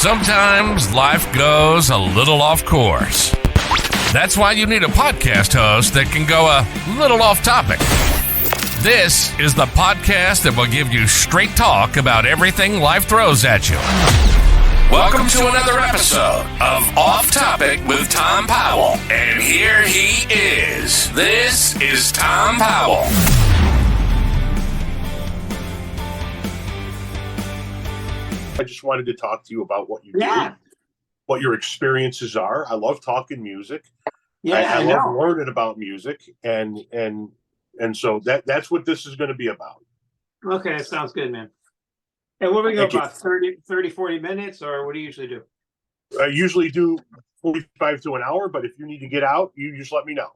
Sometimes life goes a little off course. That's why you need a podcast host that can go a little off topic. This is the podcast that will give you straight talk about everything life throws at you. Welcome to another episode of Off Topic with Tom Powell. And here he is. This is Tom Powell. I just wanted to talk to you about what you do, what your experiences are. I love talking music. I love learning about music, and so that's what this is going to be about. Okay, that sounds good, man. And what do we go about, 30, 40 minutes, or what do you usually do? I usually do 45 to an hour, but if you need to get out, you just let me know.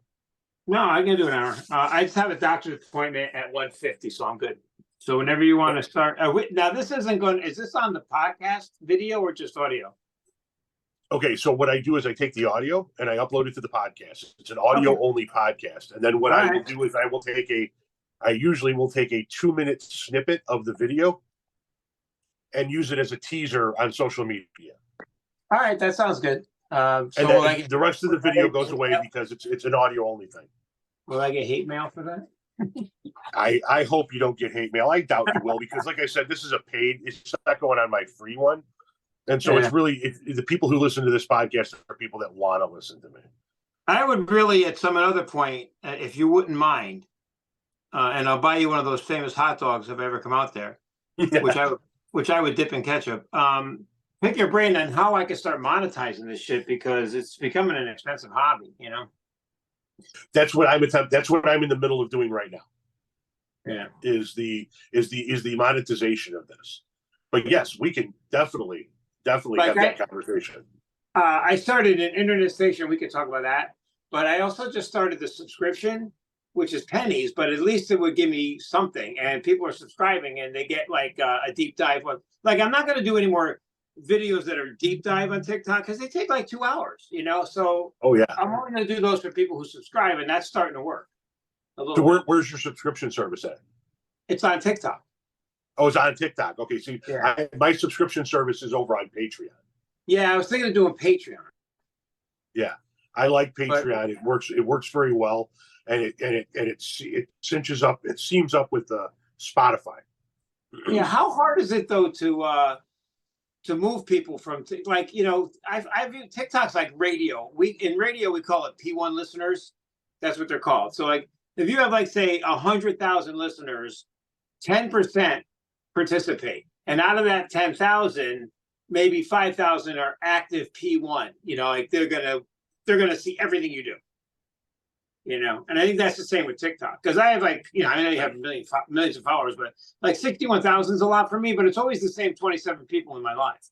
No, I can do an hour. I just have a doctor's appointment at 1:50, so I'm good. So whenever you want to start. Now, this isn't going. Is this on the podcast video or just audio? Okay, so what I do is I take the audio and I upload it to the podcast. It's an audio-only podcast, and then what I will do is I usually will take a 2-minute snippet of the video and use it as a teaser on social media. All right, that sounds good. And then the rest of the video goes away because it's an audio-only thing. Will I get hate mail for that? I hope you don't get hate mail. I doubt you will, because like I said, this is a paid, it's not going on my free one. And so it's really, the people who listen to this podcast are people that want to listen to me. I would really, at some other point, if you wouldn't mind, and I'll buy you one of those famous hot dogs if I ever come out there, which I would dip in ketchup. Pick your brain on how I can start monetizing this shit, because it's becoming an expensive hobby, you know? That's what I'm in the middle of doing right now. Yeah. Is the monetization of this. But yes, we can definitely have that conversation. I started an internet station. We could talk about that. But I also just started the subscription, which is pennies, but at least it would give me something. And people are subscribing and they get like a deep dive. Like, I'm not going to do any more videos that are deep dive on TikTok because they take like 2 hours, you know? So I'm only going to do those for people who subscribe, and that's starting to work. So where's your subscription service at? It's on TikTok. Oh, it's on TikTok. Okay, see, my subscription service is over on Patreon. Yeah, I was thinking of doing Patreon. Yeah, I like Patreon. It works very well, and it cinches up. It seams up with Spotify. Yeah, how hard is it though to move people from I view TikTok's like radio. In radio we call it P1 listeners. That's what they're called. So like if you have like say 100,000 listeners, 10% participate, and out of that 10,000, maybe 5,000 are active P1. You know, like they're gonna see everything you do. You know, and I think that's the same with TikTok, because I have I know you have millions of followers, but like 61,000 is a lot for me, but it's always the same 27 people in my life.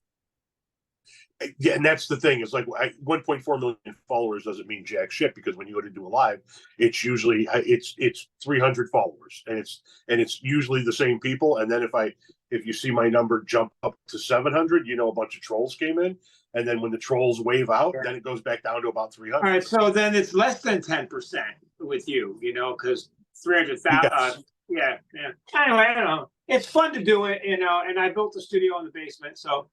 Yeah, and that's the thing. It's like 1.4 million followers doesn't mean jack shit, because when you go to do a live, it's usually it's 300 followers, and it's usually the same people. And then if you see my number jump up to 700, a bunch of trolls came in. And then when the trolls wave out, then it goes back down to about 300. All right, so then it's less than 10% with you, because 300,000. Yeah. Anyway, I don't know. It's fun to do it, and I built a studio in the basement, so.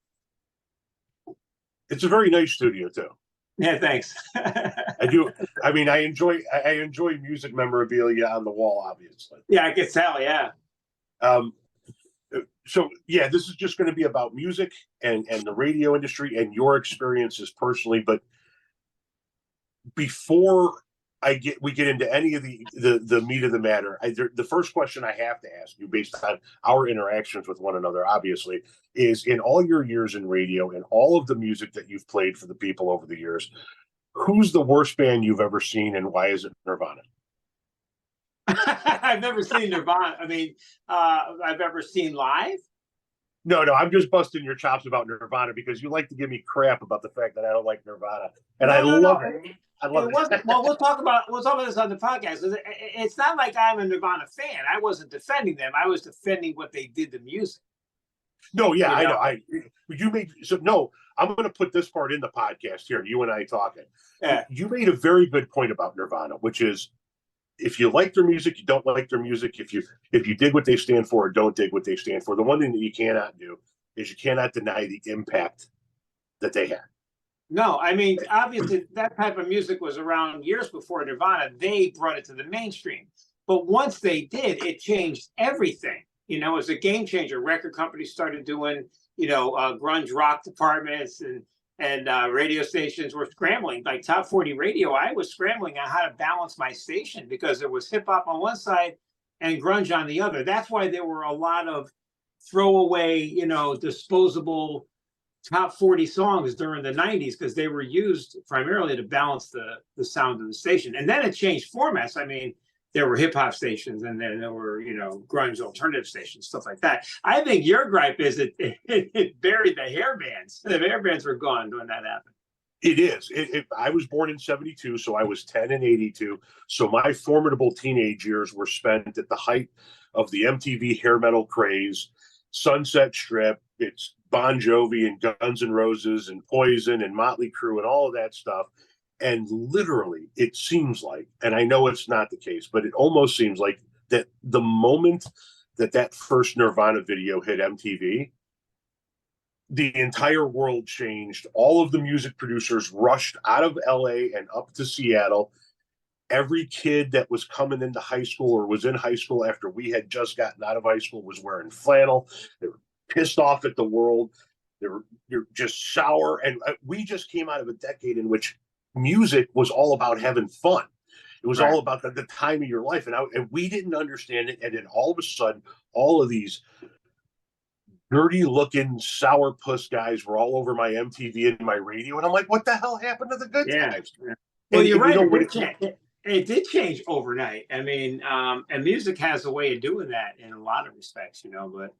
It's a very nice studio too. Yeah, thanks. I do. I mean, I enjoy music memorabilia on the wall, obviously. Yeah, I can tell. Yeah. So this is just going to be about music and the radio industry and your experiences personally. But before we get into any of the meat of the matter, the first question I have to ask you, based on our interactions with one another, obviously, is in all your years in radio and all of the music that you've played for the people over the years, who's the worst band you've ever seen, and why is it Nirvana? I've never seen Nirvana. I mean, I've ever seen live. No, I'm just busting your chops about Nirvana because you like to give me crap about the fact that I don't like Nirvana, and I love it. I love it. Well, we'll talk about this on the podcast. It's not like I'm a Nirvana fan. I wasn't defending them. I was defending what they did to music. No, yeah, I know. I'm going to put this part in the podcast here. You and I talking. Yeah. You made a very good point about Nirvana, which is, if you like their music, you don't like their music. If you dig what they stand for or don't dig what they stand for, the one thing that you cannot do is you cannot deny the impact that they had. No, I mean, obviously that type of music was around years before Nirvana. They brought it to the mainstream. But once they did, it changed everything. You know, it was a game changer. Record companies started doing, grunge rock departments, and radio stations were scrambling. Like Top 40 Radio, I was scrambling on how to balance my station because there was hip hop on one side and grunge on the other. That's why there were a lot of throwaway, disposable top 40 songs during the 90s, because they were used primarily to balance the sound of the station. And then it changed formats. I mean, there were hip hop stations, and then there were, grunge alternative stations, stuff like that. I think your gripe is it buried the hair bands. The hair bands were gone when that happened. It is. I was born in 72, so I was 10 in 82. So my formidable teenage years were spent at the height of the MTV hair metal craze, Sunset Strip. It's Bon Jovi and Guns N' Roses and Poison and Motley Crue and all of that stuff. And literally, it seems like, and I know it's not the case, but it almost seems like that the moment that first Nirvana video hit MTV, the entire world changed. All of the music producers rushed out of LA and up to Seattle. Every kid that was coming into high school or was in high school after we had just gotten out of high school was wearing flannel. They were pissed off at the world. They're just sour. And we just came out of a decade in which music was all about having fun. It was all about the time of your life. And we didn't understand it. And then all of a sudden, all of these dirty looking sourpuss guys were all over my MTV and my radio. And I'm like, what the hell happened to the good times? Yeah. Well, you're right. It did change overnight. I mean, and music has a way of doing that in a lot of respects, but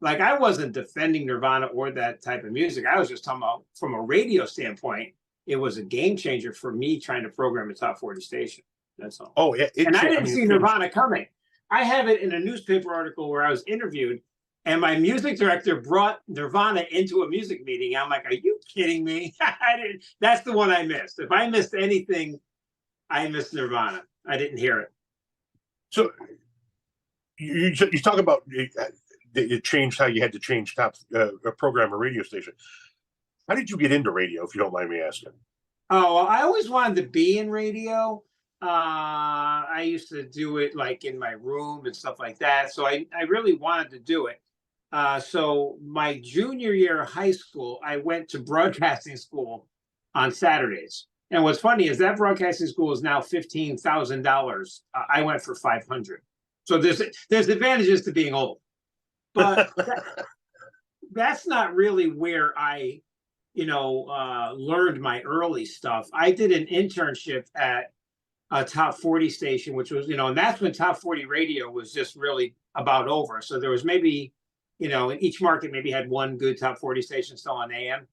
like, I wasn't defending Nirvana or that type of music. I was just talking about, from a radio standpoint, it was a game changer for me trying to program a top 40 station. That's all. Oh, yeah. And I didn't see Nirvana coming. I have it in a newspaper article where I was interviewed, and my music director brought Nirvana into a music meeting. I'm like, are you kidding me? That's the one I missed. If I missed anything, I missed Nirvana. I didn't hear it. So you talk about it changed how you had to change a program or radio station. How did you get into radio, if you don't mind me asking? Oh, well, I always wanted to be in radio. I used to do it like in my room and stuff like that. So I really wanted to do it. So my junior year of high school, I went to broadcasting school on Saturdays. And what's funny is that broadcasting school is now $15,000. I went for $500. So there's advantages to being old, but that's not really where I, learned my early stuff. I did an internship at a top 40 station, which was, and that's when top 40 radio was just really about over. So there was maybe, in each market maybe had one good top 40 station still on AM.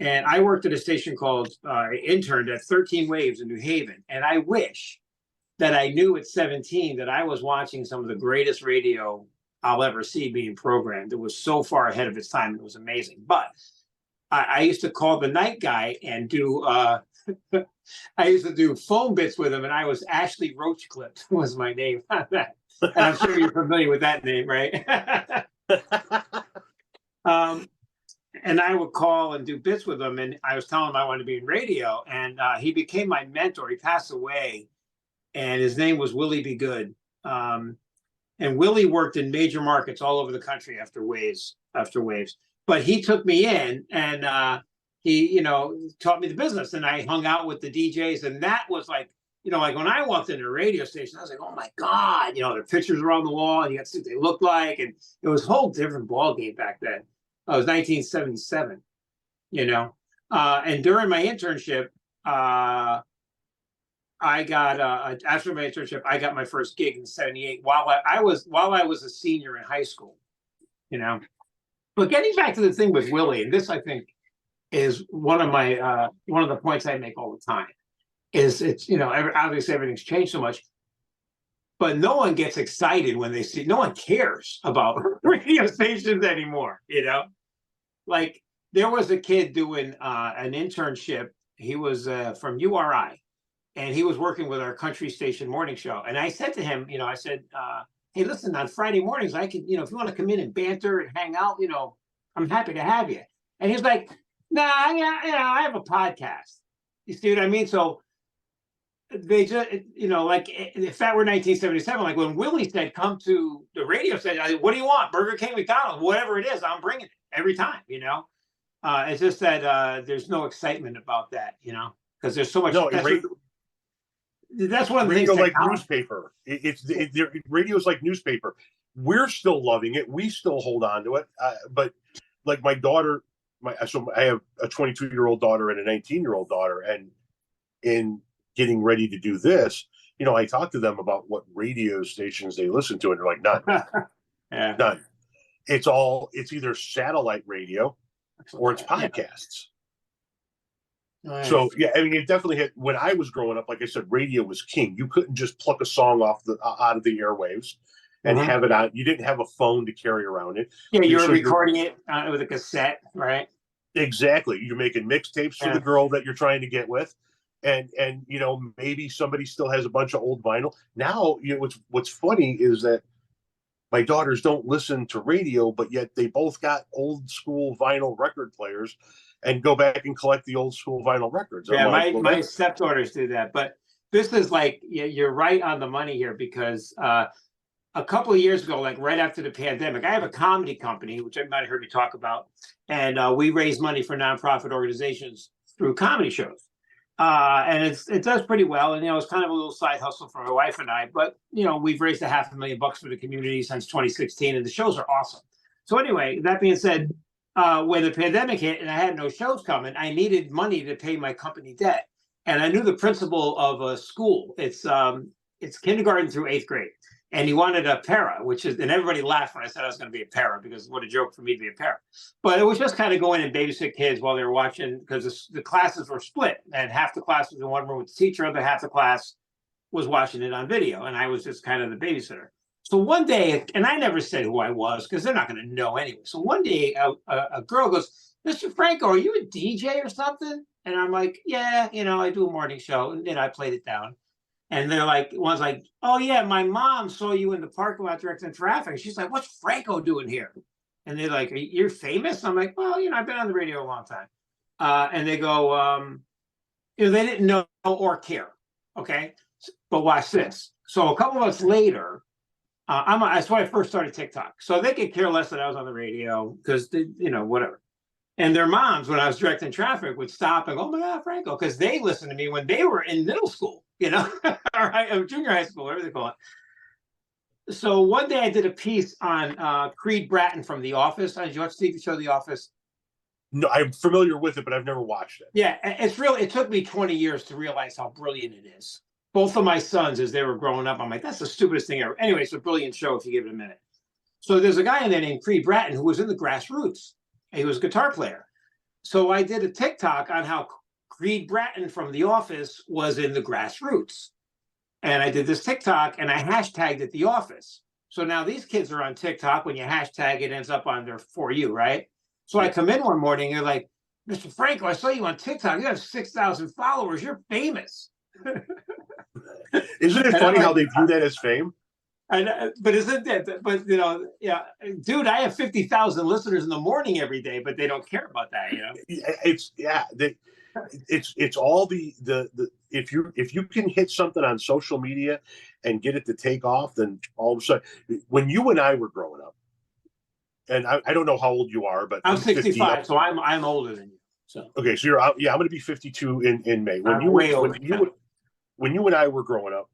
And I worked at a station called, interned at 13 Waves in New Haven. And I wish that I knew at 17 that I was watching some of the greatest radio I'll ever see being programmed. It was so far ahead of its time. It was amazing. But I used to call the night guy and do, I used to do phone bits with him. And I was Ashley Roachcliffe was my name. And I'm sure you're familiar with that name, right? And I would call and do bits with him, and I was telling him I wanted to be in radio, and he became my mentor. He passed away, and his name was Willie Be Good. And Willie worked in major markets all over the country after Waves. But he took me in, and he, taught me the business, and I hung out with the DJs, and that was like, like when I walked into a radio station, I was like, oh my God, their pictures were on the wall, and you got to see what they looked like, and it was a whole different ball game back then. It was 1977, and during my internship, I got after my internship, I got my first gig in '78 while I was a senior in high school, But getting back to the thing with Willie, and this I think is one of the points I make all the time, is it's obviously everything's changed so much. But no one gets excited when no one cares about radio stations anymore, Like, there was a kid doing an internship. He was from URI, and he was working with our country station morning show. And I said to him, hey, listen, on Friday mornings, I can, if you want to come in and banter and hang out, I'm happy to have you. And he's like, Nah, yeah, I have a podcast. You see what I mean? So they just, like if that were 1977, like when Willie said, "Come to the radio station," what do you want? Burger King, McDonald's, whatever it is, I'm bringing it every time. It's just that there's no excitement about that, because there's so much. No, That's one of the things. Radio like newspaper. Radio's like newspaper. We're still loving it. We still hold on to it. But like my daughter, so I have a 22-year-old daughter and a 19-year-old daughter, and in getting ready to do this, I talk to them about what radio stations they listen to, and they're like, none, yeah. none. It's either satellite radio or it's podcasts. Right. So yeah, I mean, it definitely had. When I was growing up, like I said, radio was king. You couldn't just pluck a song out of the airwaves and have it on. You didn't have a phone to carry around it. Yeah, you were recording it with a cassette, right? Exactly. You're making mixtapes for the girl that you're trying to get with, and maybe somebody still has a bunch of old vinyl. Now, what's funny is that my daughters don't listen to radio, but yet they both got old school vinyl record players and go back and collect the old school vinyl records. Yeah, my stepdaughters do that. But this is like, you're right on the money here, because a couple of years ago, like right after the pandemic, I have a comedy company, which you might have heard me talk about, and we raise money for nonprofit organizations through comedy shows. And it does pretty well. And, it's kind of a little side hustle for my wife and I, but, we've raised $500,000 for the community since 2016, and the shows are awesome. So anyway, that being said, when the pandemic hit and I had no shows coming, I needed money to pay my company debt. And I knew the principal of a school. It's kindergarten through 8th grade. And he wanted a para, and everybody laughed when I said I was going to be a para, because what a joke for me to be a para. But it was just kind of go in and babysit kids while they were watching, because the classes were split, and half the class was in one room with the teacher, other half the class was watching it on video, and I was just kind of the babysitter. So one day, and I never said who I was, because they're not going to know anyway. So one day, a girl goes, "Mr. Franco, are you a DJ or something?" And I'm like, "Yeah, I do a morning show." And then I played it down. And they're like, one's like, "Oh yeah, my mom saw you in the parking lot directing traffic." She's like, "What's Franco doing here?" And they're like, "You're famous?" I'm like, "Well, I've been on the radio a long time." And they go, they didn't know or care. Okay. But watch this. So a couple of months later, that's why I first started TikTok. So they could care less that I was on the radio, because whatever. And their moms, when I was directing traffic, would stop and go, "Oh my God, Franco," because they listened to me when they were in middle school, or junior high school, whatever they call it. So one day I did a piece on Creed Bratton from The Office. Did you watch the TV show The Office? No, I'm familiar with it, but I've never watched it. Yeah, it took me 20 years to realize how brilliant it is. Both of my sons, as they were growing up, I'm like, that's the stupidest thing ever. Anyway, it's a brilliant show if you give it a minute. So there's a guy in there named Creed Bratton who was in the Grassroots. He was a guitar player. So I did a TikTok on how Creed Bratton from The Office was in the Grassroots. And I did this TikTok and I hashtagged it The Office. So now these kids are on TikTok. When you hashtag, it ends up on their For You, right? So I come in one morning, and they're like, "Mr. Franco, I saw you on TikTok. You have 6,000 followers. You're famous." Isn't it funny how they view that as fame? But isn't that? But yeah, dude, I have 50,000 listeners in the morning every day, but they don't care about that. It's all the if you can hit something on social media and get it to take off, then all of a sudden, when you and I were growing up, and I don't know how old you are, but I'm 65, so I'm older than you. So okay, so you're out. Yeah, I'm going to be 52 in May. When you and I were growing up,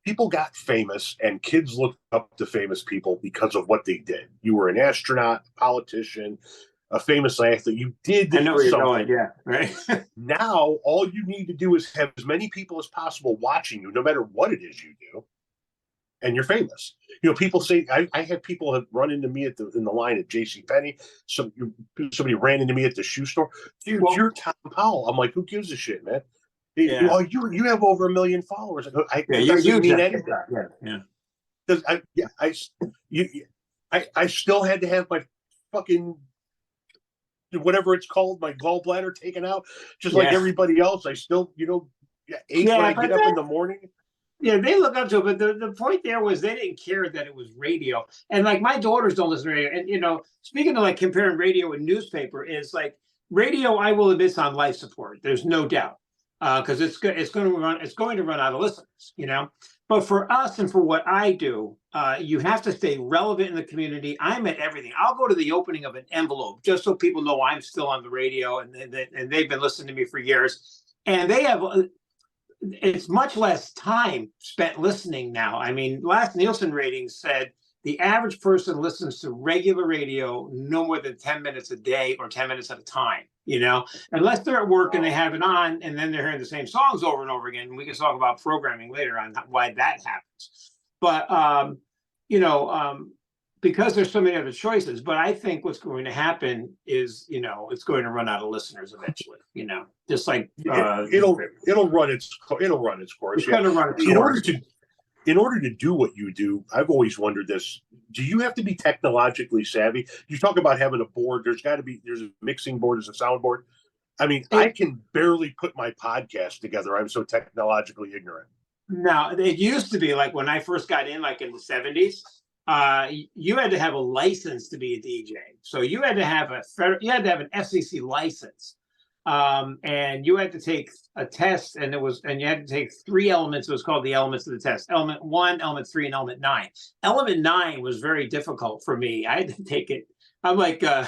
people got famous, and kids looked up to famous people because of what they did. You were an astronaut, politician, a famous athlete. You did. I know where you're going. Yeah, right. Now, all you need to do is have as many people as possible watching you, no matter what it is you do, and you're famous. People say, I had people have run into me in the line at JCPenney. Somebody ran into me at the shoe store. Dude, you're Tom Powell. I'm like, who gives a shit, man? Yeah. Oh, you have over 1 million followers. You're huge. I still had to have my fucking whatever it's called, my gallbladder taken out, just like everybody else. I still, when I get up in the morning. Yeah, they look up to it, but the point there was they didn't care that it was radio. And like my daughters don't listen to radio. And speaking of like comparing radio and newspaper, is like radio, I will admit, it's on life support. There's no doubt. Because it's going to run out of listeners. But for us and for what I do, you have to stay relevant in the community. I'm at everything. I'll go to the opening of an envelope just so people know I'm still on the radio, and they've been listening to me for years. And they have it's much less time spent listening now. I mean, last Nielsen ratings said the average person listens to regular radio no more than 10 minutes a day or 10 minutes at a time, unless they're at work and they have it on and then they're hearing the same songs over and over again. And we can talk about programming later on why that happens. But, because there's so many other choices. But I think what's going to happen is, it's going to run out of listeners eventually, just like it'll run its course. It's going to run its course. In order to do what you do, I've always wondered this. Do you have to be technologically savvy? You talk about having a board. There's a mixing board, there's a sound board. I mean, I can barely put my podcast together. I'm so technologically ignorant. No, it used to be like when I first got in, like in the 70s, you had to have a license to be a DJ. So you had to have an FCC license. And you had to take a test, and you had to take 3 elements. It was called the elements of the test: element 1, element 3, and element 9. Element 9 was very difficult for me. I had to take it. I'm like Joe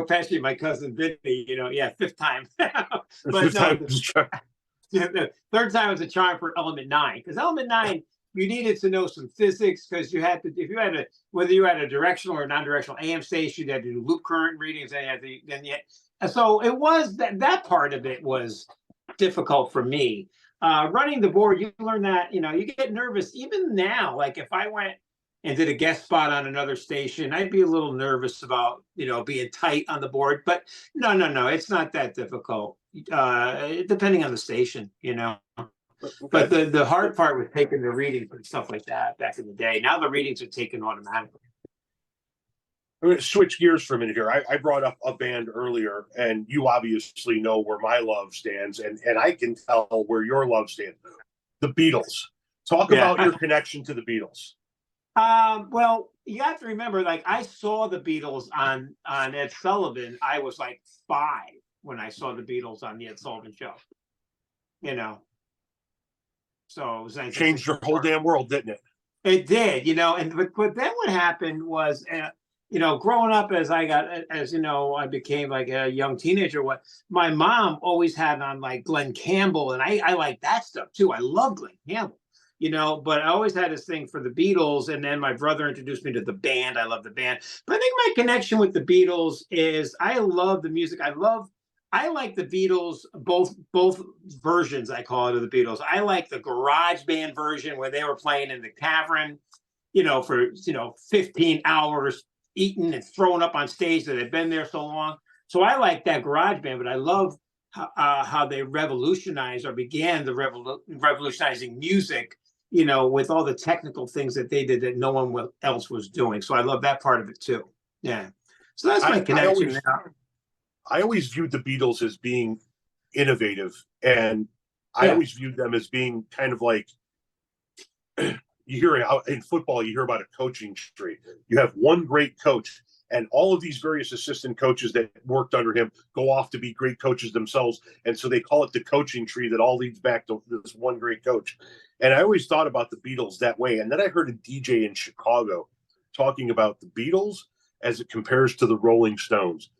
Pesci, my cousin Vinny. 5th time. But the 3rd time was a charm for element 9, because element 9. You needed to know some physics, because whether you had a directional or non-directional AM station, you had to do loop current readings, and so it was that part of it was difficult for me. Running the board, you learn that, you get nervous even now. Like if I went and did a guest spot on another station, I'd be a little nervous about, being tight on the board. But no, it's not that difficult, depending on the station, But the hard part was taking the readings and stuff like that back in the day. Now the readings are taken automatically. I'm going to switch gears for a minute here. I brought up a band earlier, and you obviously know where my love stands, and I can tell where your love stands. The Beatles. Talk about your connection to the Beatles. Well, you have to remember, like, I saw the Beatles on Ed Sullivan. I was like 5 when I saw the Beatles on the Ed Sullivan Show. So it was changed your whole damn world, didn't it? It did, but then what happened was, growing up I became like a young teenager. My mom always had on like Glenn Campbell, and I like that stuff too. I love Glenn Campbell, but I always had this thing for the Beatles. And then my brother introduced me to the band. I love the band. But I think my connection with the Beatles is I love the music. I like the Beatles, both versions, I call it, of the Beatles. I like the garage band version where they were playing in the cavern, for 15 hours, eating and throwing up on stage that had been there so long. So I like that garage band, but I love how they revolutionized or began the revolutionizing music, with all the technical things that they did that no one else was doing. So I love that part of it too. Yeah. So that's my connection now. I always viewed the Beatles as being innovative, and I always viewed them as being kind of like, you hear out in football, you hear about a coaching tree. You have one great coach, and all of these various assistant coaches that worked under him go off to be great coaches themselves. And so they call it the coaching tree that all leads back to this one great coach. And I always thought about the Beatles that way. And then I heard a DJ in Chicago talking about the Beatles as it compares to the Rolling Stones.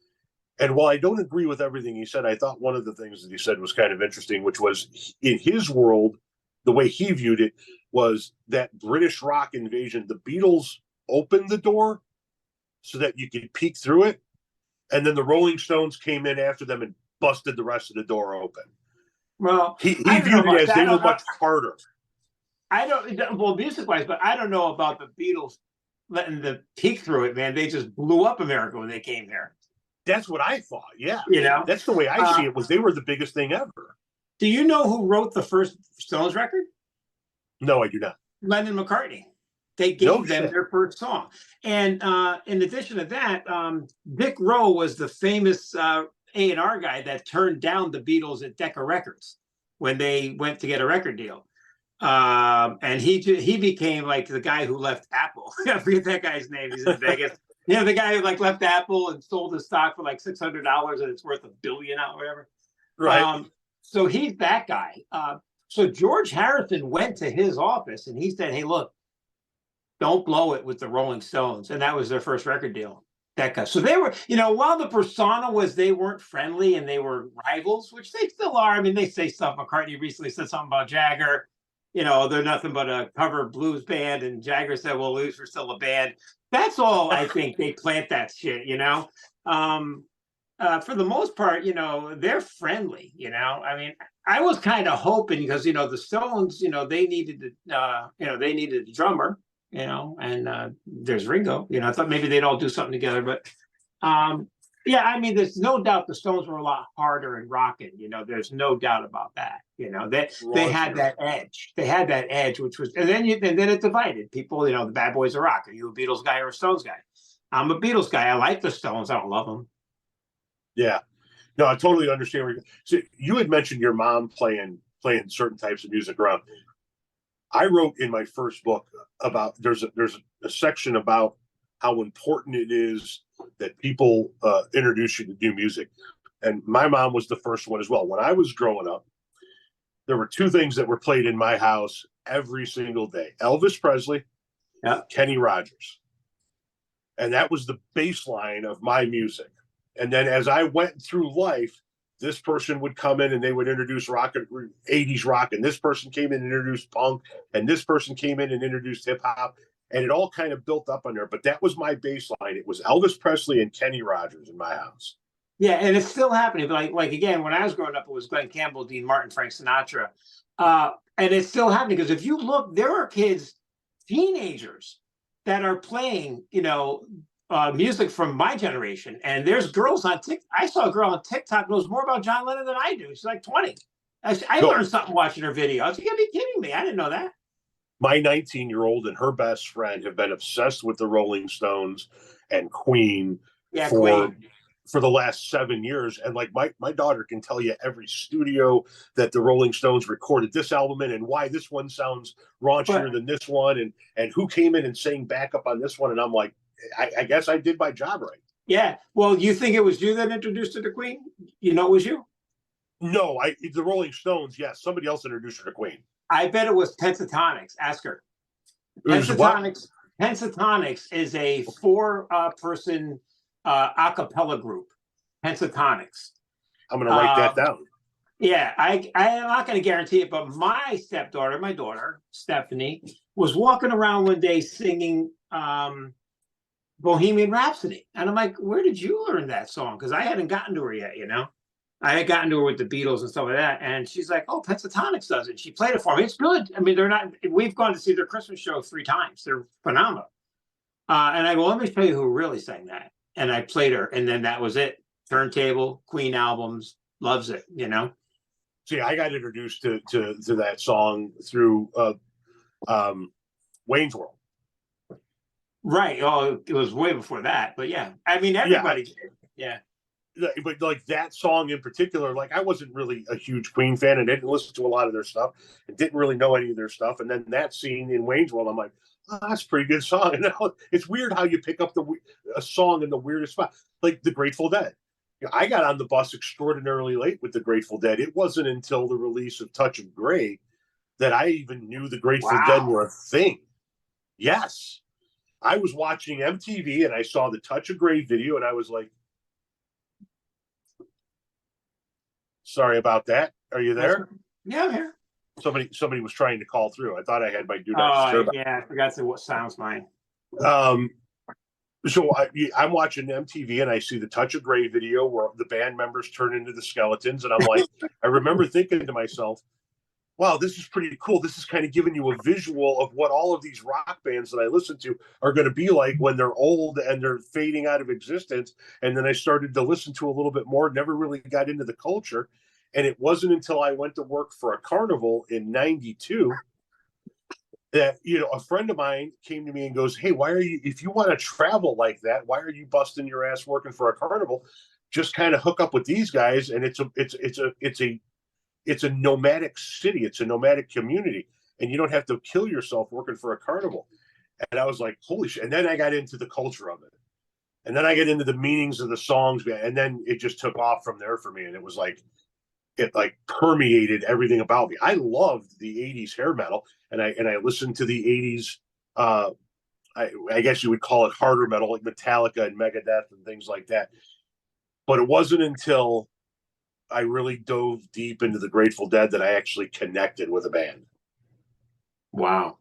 And while I don't agree with everything he said, I thought one of the things that he said was kind of interesting, which was in his world, the way he viewed it was that British rock invasion. The Beatles opened the door so that you could peek through it. And then the Rolling Stones came in after them and busted the rest of the door open. Well, he viewed it as they were much harder. Music-wise, but I don't know about the Beatles letting the peek through it, man. They just blew up America when they came here. That's what I thought. Yeah. That's the way I see it, was they were the biggest thing ever. Do you know who wrote the first Stones record? No, I do not. Lennon McCartney. They gave them their first song. And in addition to that, Dick Rowe was the famous A&R guy that turned down the Beatles at Decca Records when they went to get a record deal. And he became like the guy who left Apple. I forget that guy's name. He's in Vegas. The guy who like left Apple and sold his stock for like $600 and it's worth $1 billion or whatever. Right. So he's that guy. So George Harrison went to his office and he said, "Hey, look, don't blow it with the Rolling Stones." And that was their first record deal. That guy. So they were, while the persona was they weren't friendly and they were rivals, which they still are. I mean, they say stuff. McCartney recently said something about Jagger. They're nothing but a cover blues band. And Jagger said, well, we're still a band. That's all I think they plant that shit, for the most part, they're friendly, I mean, I was kind of hoping because, the Stones, they needed a drummer, and there's Ringo, I thought maybe they'd all do something together, but yeah, I mean, there's no doubt the Stones were a lot harder in rocking, there's no doubt about that. They had that edge. They had that edge, which was, and then it divided people, the bad boys of rock. Are you a Beatles guy or a Stones guy? I'm a Beatles guy. I like the Stones. I don't love them. Yeah. No, I totally understand. So you had mentioned your mom playing certain types of music around. I wrote in my first book about there's a section about how important it is that people introduce you to new music. And my mom was the first one as well. When I was growing up, there were two things that were played in my house every single day: Elvis Presley, Kenny Rogers. And that was the baseline of my music. And then as I went through life, this person would come in and they would introduce rock, 80s rock, and this person came in and introduced punk, and this person came in and introduced hip hop, and it all kind of built up on there. But that was my baseline. It was Elvis Presley and Kenny Rogers in my house. Yeah, and it's still happening. But like again, when I was growing up, it was Glenn Campbell, Dean Martin, Frank Sinatra, and it's still happening because if you look, there are kids, teenagers, that are playing, music from my generation, and there's girls on TikTok. I saw a girl on TikTok knows more about John Lennon than I do. She's like 20. I learned something watching her video. I was like, you gotta be kidding me! I didn't know that. My 19-year-old and her best friend have been obsessed with the Rolling Stones and Queen for the last 7 years. And like my daughter can tell you every studio that the Rolling Stones recorded this album in and why this one sounds raunchier than this one and who came in and sang backup on this one. And I'm like, I guess I did my job right. Yeah. Well, you think it was you that introduced her to Queen? It was you? No, the Rolling Stones, yes. Somebody else introduced her to Queen. I bet it was Pentatonics. Ask her. Pentatonics is a 4-person a cappella group. Pentatonics. I'm going to write that down. Yeah, I am not going to guarantee it, but my stepdaughter, my daughter, Stephanie, was walking around one day singing Bohemian Rhapsody. And I'm like, where did you learn that song? Because I hadn't gotten to her yet, I had gotten to her with the Beatles and stuff like that. And she's like, oh, Pentatonics does it. She played it for me. It's good. I mean, we've gone to see their Christmas show 3 times. They're phenomenal. And I go, let me show you who really sang that. And I played her. And then that was it. Turntable, Queen albums, loves it, See, I got introduced to that song through Wayne's World. Right. Oh, it was way before that. But yeah, I mean, everybody did. Yeah. But like that song in particular, like I wasn't really a huge Queen fan and didn't listen to a lot of their stuff and didn't really know any of their stuff. And then that scene in Wayne's World, I'm like, oh, that's a pretty good song. And it's weird how you pick up a song in the weirdest spot, like the Grateful Dead. I got on the bus extraordinarily late with the Grateful Dead. It wasn't until the release of Touch of Grey that I even knew the Grateful Dead were a thing. Yes. I was watching MTV and I saw the Touch of Grey video and I was like, sorry about that. Are you there? Yeah, I'm here. Somebody was trying to call through. I thought I had my do not disturb. Yeah, I forgot to what sounds mine. So I'm watching MTV and I see the Touch of Grey video where the band members turn into the skeletons. And I'm like, I remember thinking to myself, wow, this is pretty cool. This is kind of giving you a visual of what all of these rock bands that I listen to are going to be like when they're old and they're fading out of existence. And then I started to listen to a little bit more, never really got into the culture. And it wasn't until I went to work for a carnival in 92 that, a friend of mine came to me and goes, hey, if you want to travel like that, why are you busting your ass working for a carnival? Just kind of hook up with these guys. And it's a it's a nomadic city, it's a nomadic community, and you don't have to kill yourself working for a carnival. And I was like, holy shit. And then I got into the culture of it. And then I get into the meanings of the songs, and then it just took off from there for me. And it was like, it like permeated everything about me. I loved the 80s hair metal, and I listened to the 80s, I guess you would call it harder metal, like Metallica and Megadeth and things like that. But it wasn't until I really dove deep into the Grateful Dead that I actually connected with a band. Wow.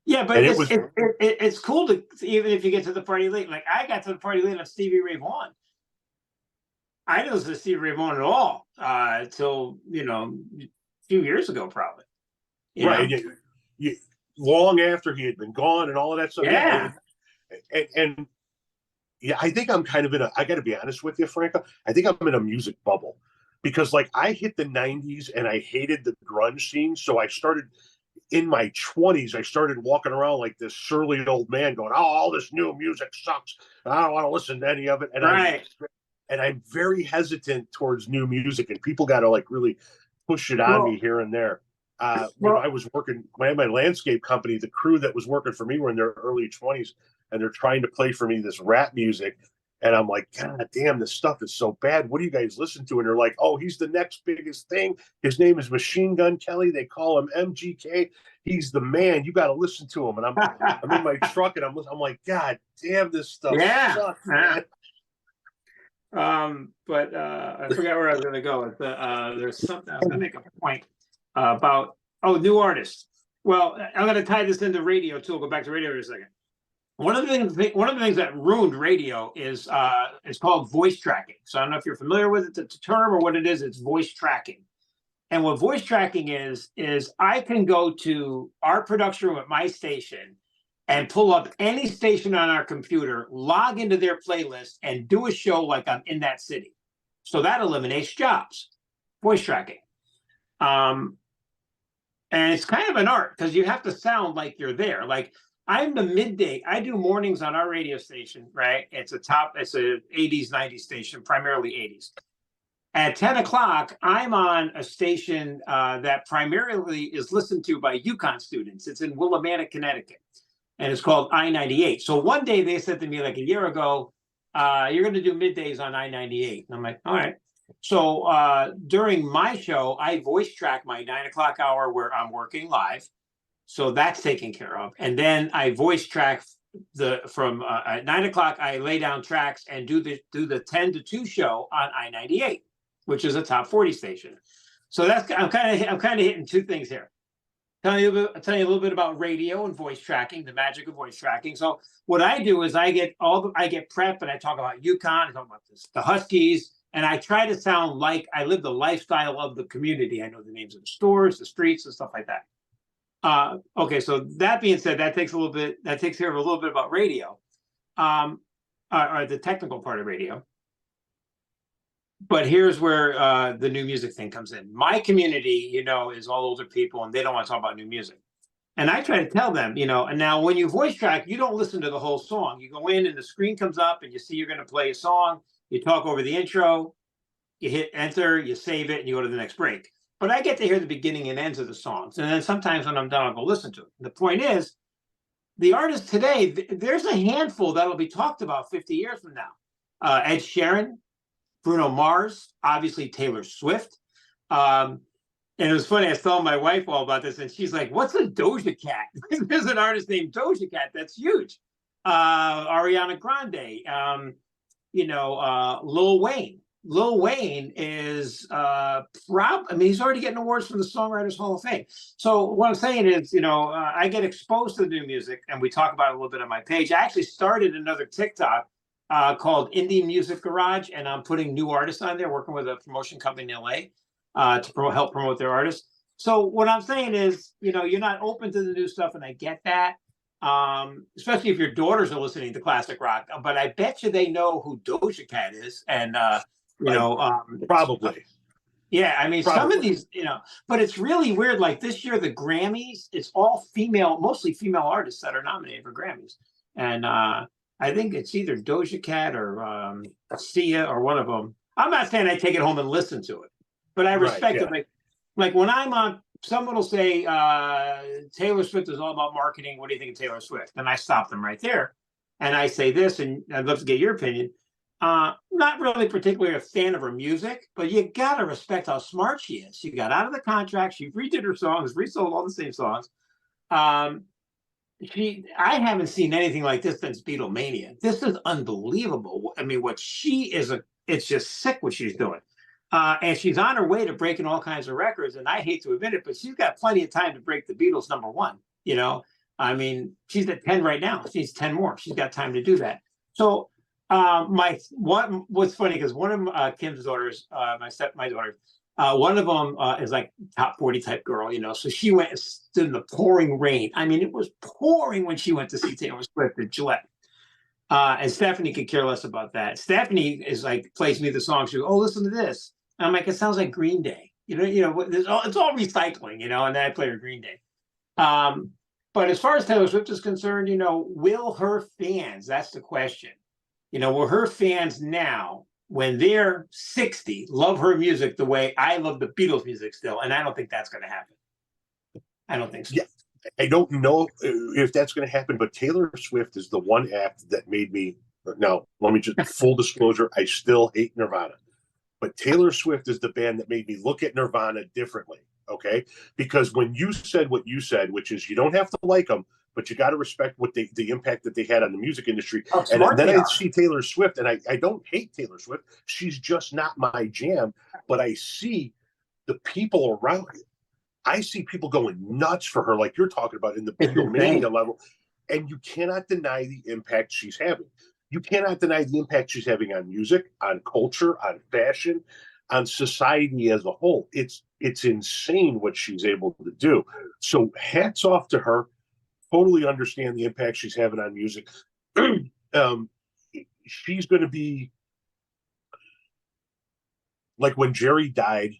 Yeah, but it's cool to, even if you get to the party late. Like I got to the party late on Stevie Ray Vaughan. I didn't listen to Stevie Ray Vaughan at all until a few years ago, probably. Right. Long after he had been gone and all of that stuff. Yeah. And yeah, I think I'm kind of I got to be honest with you, Franco. I think I'm in a music bubble because like I hit the 90s and I hated the grunge scene. So I started in my 20s, I started walking around like this surly old man going, oh, all this new music sucks. I don't want to listen to any of it. And I'm very hesitant towards new music, and people got to like really push it on me here and there. When I was working, I had my landscape company, the crew that was working for me were in their early 20s, and they're trying to play for me this rap music. And I'm like, God damn, this stuff is so bad. What do you guys listen to? And they're like, oh, he's the next biggest thing. His name is Machine Gun Kelly. They call him MGK. He's the man. You got to listen to him. And I'm in my truck, and I'm like, God damn, this stuff sucks, man. But I forgot where I was going to go. There's something I was going to make a point about. New artists. Well, I'm going to tie this into radio too. I'll go back to radio for a second. One of the things that ruined radio is it's called voice tracking. So I don't know if you're familiar with it, the term, or what it is. It's voice tracking. And what voice tracking is I can go to our production room at my station and pull up any station on our computer, log into their playlist, and do a show like I'm in that city. So that eliminates jobs. Voice tracking. And it's kind of an art because you have to sound like you're there. Like I'm the midday. I do mornings on our radio station, right? It's a 80s, 90s station, primarily 80s. At 10 o'clock, I'm on a station that primarily is listened to by UConn students. It's in Willimantic, Connecticut, and it's called I-98. So one day they said to me like a year ago, you're going to do middays on I-98. And I'm like, all right. So during my show, I voice track my 9 o'clock hour where I'm working live. So that's taken care of. And then I voice track from at 9 o'clock, I lay down tracks and do the 10 to 2 show on I-98, which is a top 40 station. So that's I'm kind of hitting two things here. I'll tell you a little bit about radio and voice tracking, the magic of voice tracking. So what I do is I get prep, and I talk about UConn, I talk about the Huskies, and I try to sound like I live the lifestyle of the community. I know the names of the stores, the streets, and stuff like that. Okay, so that being said, that takes care of a little bit about radio, or the technical part of radio. But here's where the new music thing comes in. My community, is all older people, and they don't want to talk about new music. And I try to tell them, and now when you voice track, you don't listen to the whole song. You go in and the screen comes up and you see you're going to play a song. You talk over the intro, you hit enter, you save it, and you go to the next break. But I get to hear the beginning and ends of the songs. And then sometimes when I'm done, I'll go listen to it. The point is, the artists today, there's a handful that'll be talked about 50 years from now. Ed Sheeran, Bruno Mars, obviously Taylor Swift. And it was funny, I was telling my wife all about this, and she's like, what's a Doja Cat? There's an artist named Doja Cat. That's huge. Ariana Grande, Lil Wayne. Lil Wayne is he's already getting awards from the Songwriters Hall of Fame. So what I'm saying is, I get exposed to the new music, and we talk about it a little bit on my page. I actually started another TikTok called Indie Music Garage, and I'm putting new artists on there, working with a promotion company in LA to help promote their artists. So what I'm saying is, you're not open to the new stuff, and I get that. Especially if your daughters are listening to classic rock, but I bet you they know who Doja Cat is, and probably. Yeah, I mean, probably. Some of these, but it's really weird. Like this year, the Grammys, it's all mostly female artists that are nominated for Grammys. And I think it's either Doja Cat or Sia or one of them. I'm not saying I take it home and listen to it, but I respect it. like when I'm on, someone will say, Taylor Swift is all about marketing. What do you think of Taylor Swift? And I stop them right there. And I say this, and I'd love to get your opinion. Not really particularly a fan of her music, but you got to respect how smart she is. She got out of the contract. She redid her songs, resold all the same songs. I haven't seen anything like this since Beatlemania. This is unbelievable. I mean, it's just sick what she's doing. And she's on her way to breaking all kinds of records. And I hate to admit it, but she's got plenty of time to break the Beatles #1. I mean, she's at 10 right now. She needs 10 more. She's got time to do that. So what's funny, because one of Kim's daughters, my daughter, one of them is like top 40 type girl, so she went and stood in the pouring rain. I mean, it was pouring when she went to see Taylor Swift at Gillette. And Stephanie could care less about that. Stephanie is like, plays me the song. She goes, "Oh, listen to this." And I'm like, "It sounds like Green Day." It's all recycling, and then I play her Green Day. But as far as Taylor Swift is concerned, will her fans, that's the question. Will her fans now, when they're 60, love her music the way I love the Beatles music still? And I don't think that's going to happen. I don't think so. Yeah, I don't know if that's going to happen, but Taylor Swift is the one act that made me. Now, let me just full disclosure: I still hate Nirvana, but Taylor Swift is the band that made me look at Nirvana differently. Okay, because when you said what you said, which is you don't have to like them, but you got to respect what the impact that they had on the music industry. And then I see Taylor Swift, and I don't hate Taylor Swift. She's just not my jam. But I see the people around it. I see people going nuts for her, like you're talking about in the Beatlemania level. And you cannot deny the impact she's having. You cannot deny the impact she's having on music, on culture, on fashion, on society as a whole. It's insane what she's able to do. So hats off to her. Totally understand the impact she's having on music. She's going to be like when Jerry died.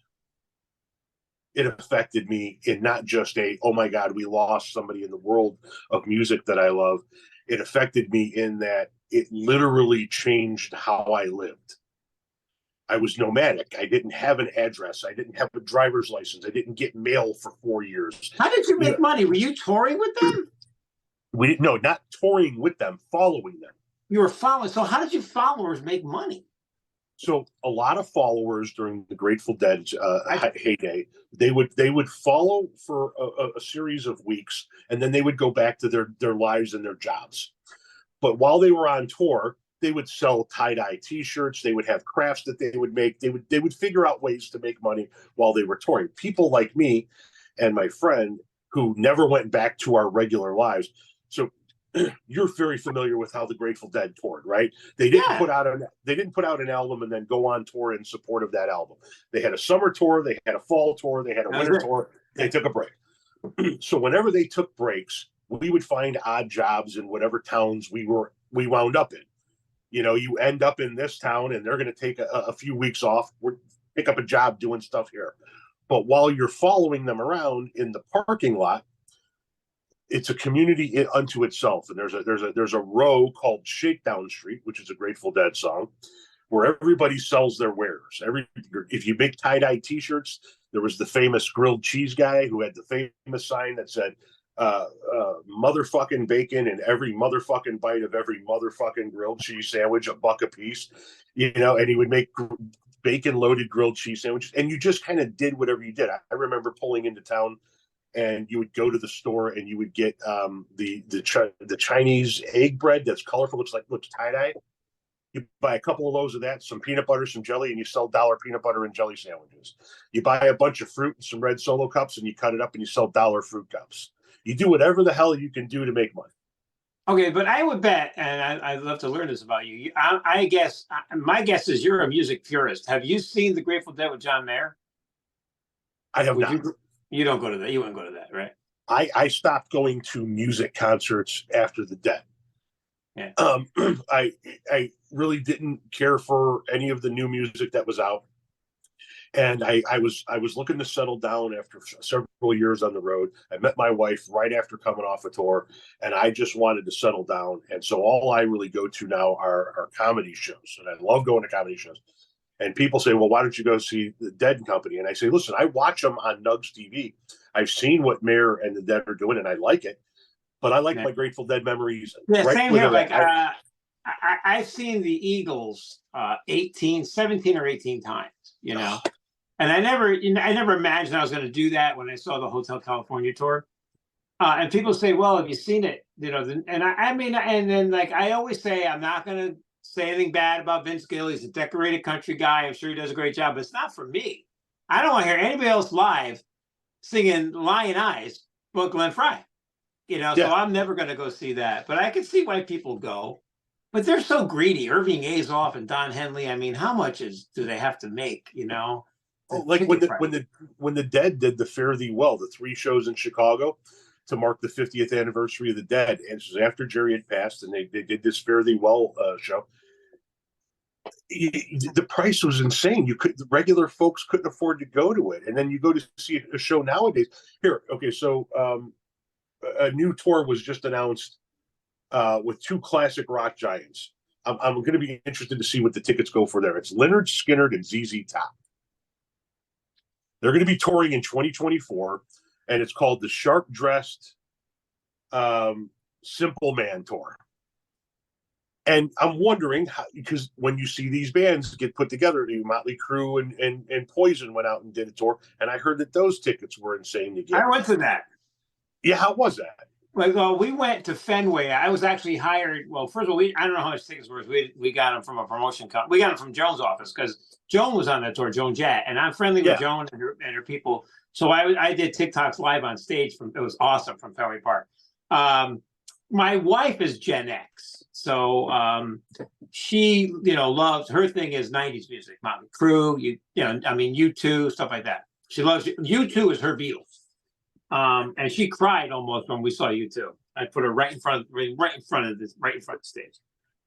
It affected me in not just oh my God, we lost somebody in the world of music that I love. It affected me in that it literally changed how I lived. I was nomadic. I didn't have an address. I didn't have a driver's license. I didn't get mail for 4 years. How did you make money? Were you touring with them? We didn't. No, not touring with them, following them. You were following. So how did you followers make money? So a lot of followers during the Grateful Dead heyday, they would follow for a series of weeks, and then they would go back to their lives and their jobs. But while they were on tour, they would sell tie-dye T-shirts. They would have crafts that they would make. They would figure out ways to make money while they were touring. People like me and my friend who never went back to our regular lives. So you're very familiar with how the Grateful Dead toured, right? They didn't put out an album and then go on tour in support of that album. They had a summer tour, they had a fall tour, they had a winter tour. They took a break. So whenever they took breaks, we would find odd jobs in whatever towns we wound up in. You end up in this town and they're going to take a few weeks off. Pick up a job doing stuff here. But while you're following them around in the parking lot, it's a community unto itself. And there's a row called Shakedown Street, which is a Grateful Dead song, where everybody sells their wares. If you make tie-dye T-shirts, there was the famous grilled cheese guy who had the famous sign that said, motherfucking bacon in every motherfucking bite of every motherfucking grilled cheese sandwich, $1 a piece, and he would make bacon loaded grilled cheese sandwiches. And you just kind of did whatever you did. I remember pulling into town and you would go to the store and you would get the Chinese egg bread that's colorful, looks tie-dye. You buy a couple of those of that, some peanut butter, some jelly, and you sell $1 peanut butter and jelly sandwiches. You buy a bunch of fruit and some red Solo cups and you cut it up and you sell $1 fruit cups. You do whatever the hell you can do to make money. Okay, but I would bet, and I'd love to learn this about you. I guess my guess is you're a music purist. Have you seen the Grateful Dead with John Mayer? I have not. You don't go to that. You wouldn't go to that, right? I stopped going to music concerts after the Dead. Yeah. I really didn't care for any of the new music that was out. And I was looking to settle down after several years on the road. I met my wife right after coming off a tour, and I just wanted to settle down. And so all I really go to now are comedy shows, and I love going to comedy shows. And people say, well, why don't you go see the Dead Company? And I say, listen, I watch them on Nugs TV. I've seen what Mayer and the Dead are doing, and I like it. But I like my Grateful Dead memories. Yeah, right same here. Like, I've seen the Eagles 17 or 18 times, you know. And I never imagined I was going to do that when I saw the Hotel California tour. And people say, well, have you seen it? You know, and I mean, and then like I always say, I'm not going to say anything bad about Vince Gill. He's a decorated country guy. I'm sure he does a great job, but it's not for me. I don't want to hear anybody else live singing Lion Eyes but Glenn Frey. You know, so I'm never going to go see that. But I can see why people go. But they're so greedy. Irving Azoff and Don Henley. I mean, how much do they have to make? You know, like when the Dead did the Fare Thee Well, the 3 shows in Chicago to mark the 50th anniversary of the Dead, and this was after Jerry had passed, and they did this Fare Thee Well show. The price was insane. The regular folks couldn't afford to go to it, and then you go to see a show nowadays. Here, okay, so a new tour was just announced with 2 classic rock giants. I'm going to be interested to see what the tickets go for there. It's Lynyrd Skynyrd and ZZ Top. They're going to be touring in 2024, and it's called the Sharp Dressed Simple Man Tour. And I'm wondering how, because when you see these bands get put together, Motley Crue and Poison went out and did a tour, and I heard that those tickets were insane to get. I went to that. Yeah, how was that? Well, we went to Fenway. I was actually hired. Well, first of all, I don't know how much tickets were. We got them from a promotion company. We got them from Joan's office because Joan was on that tour, Joan Jett, and I'm friendly with Joan and her people. So I did TikToks live on stage it was awesome from Fenway Park. My wife is Gen X, so she loves, her thing is 90s music, Motley Crue, U2, stuff like that. She loves U2 is her Beatles. And she cried almost when we saw U2. I put her right in front of the stage.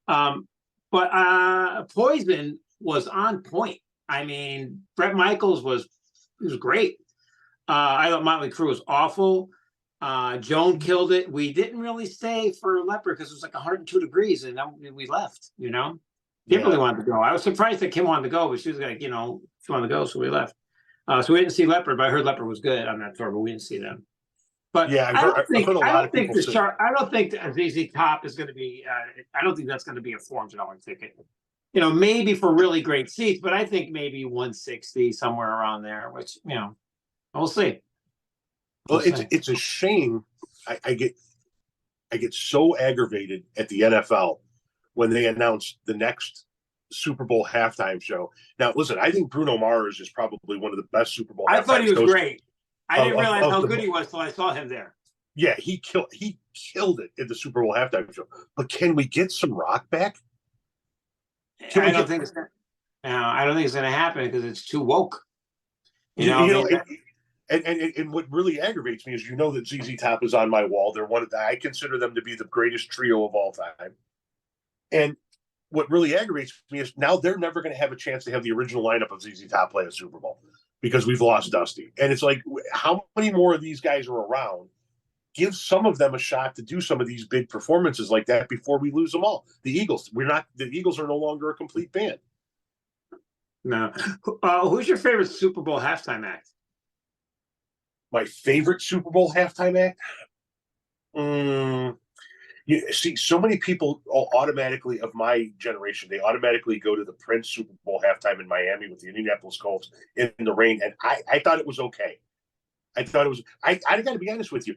But Poison was on point. I mean, Bret Michaels was great. I thought Motley Crue was awful. Joan killed it. We didn't really stay for Leopard because it was like 102 degrees, and then we left. Kim really wanted to go. I was surprised that Kim wanted to go, but she was like, she wanted to go, so we left. So we didn't see Leopard, but I heard Leopard was good on that tour, but we didn't see them. But yeah, I don't think ZZ Top is going to be. I don't think that's going to be a $400 ticket. Maybe for really great seats, but I think maybe 160 somewhere around there. Which we'll see. Well, it's a shame. I get so aggravated at the NFL when they announce the next Super Bowl halftime show. Now, listen, I think Bruno Mars is probably one of the best Super Bowl. I thought he was great. I didn't realize how good he was till I saw him there. Yeah, he killed it in the Super Bowl halftime show. But can we get some rock back? I don't think it's going to happen because it's too woke. And what really aggravates me is that ZZ Top is on my wall. They're I consider them to be the greatest trio of all time. And what really aggravates me is now they're never going to have a chance to have the original lineup of ZZ Top play a Super Bowl because we've lost Dusty. And it's like, how many more of these guys are around? Give some of them a shot to do some of these big performances like that before we lose them all. The Eagles are no longer a complete band. No. Who's your favorite Super Bowl halftime act? My favorite Super Bowl halftime act? You see, so many people automatically of my generation, they automatically go to the Prince Super Bowl halftime in Miami with the Indianapolis Colts in the rain. And I thought it was okay. I got to be honest with you.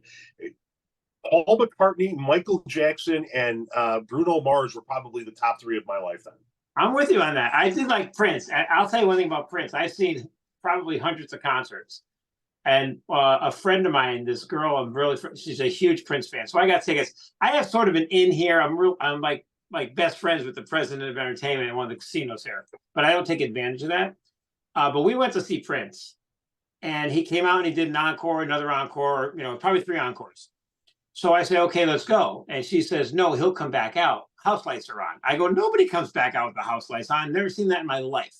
Paul McCartney, Michael Jackson, and Bruno Mars were probably the top 3 of my lifetime. I'm with you on that. I did like Prince. I'll tell you one thing about Prince. I've seen probably hundreds of concerts. And a friend of mine, this girl, she's a huge Prince fan. So I got tickets. I have sort of an in here. I'm like best friends with the president of entertainment at one of the casinos here, but I don't take advantage of that. But we went to see Prince, and he came out and he did an encore, another encore, probably 3 encores. So I said, okay, let's go. And she says, no, he'll come back out. House lights are on. I go, nobody comes back out with the house lights on. Never seen that in my life.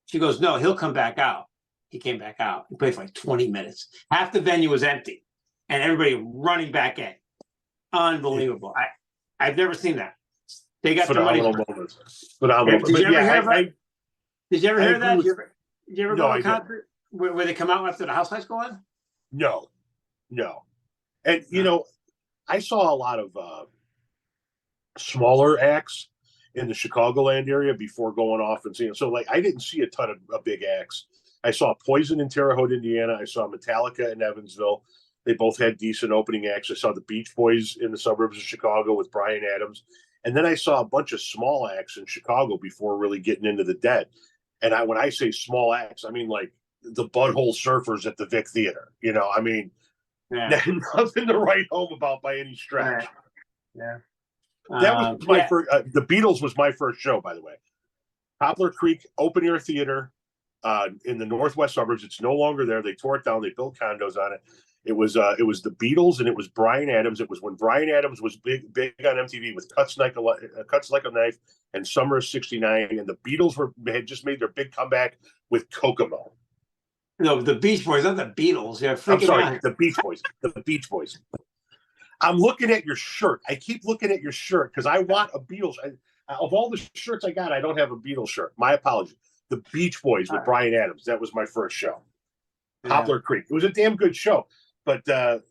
She goes, no, he'll come back out. He came back out. He played for like 20 minutes. Half the venue was empty, and everybody running back in. Unbelievable. I've never seen that. They got phenomenal the money. moments. Phenomenal. Did you ever hear about Did you ever I hear agree that? with- Did you ever No, go to I a didn't. concert where they come out after the house lights go on? No, no. And I saw a lot of smaller acts in the Chicagoland area before going off and seeing. So like I didn't see a ton of big acts. I saw Poison in Terre Haute, Indiana. I saw Metallica in Evansville. They both had decent opening acts. I saw the Beach Boys in the suburbs of Chicago with Bryan Adams. And then I saw a bunch of small acts in Chicago before really getting into the Dead. And when I say small acts, I mean like the Butthole Surfers at the Vic Theater. I mean, Yeah. nothing to write home about by any stretch. Right. Yeah. That was my yeah. first. The Beatles was my first show, by the way. Poplar Creek Open Air Theater in the northwest suburbs. It's no longer there. They tore it down. They built condos on it. It was the Beatles and it was Bryan Adams. It was when Bryan Adams was big on MTV with Cuts Like a Knife and Summer of '69, and the Beatles had just made their big comeback with Kokomo. No, the Beach Boys, not the Beatles. You're freaking I'm sorry, out. the Beach Boys. The Beach Boys. I'm looking at your shirt. I keep looking at your shirt because I want a Beatles. Of all the shirts I got, I don't have a Beatles shirt. My apologies. The Beach Boys with Bryan Adams. That was my first show. Yeah. Poplar Creek. It was a damn good show, but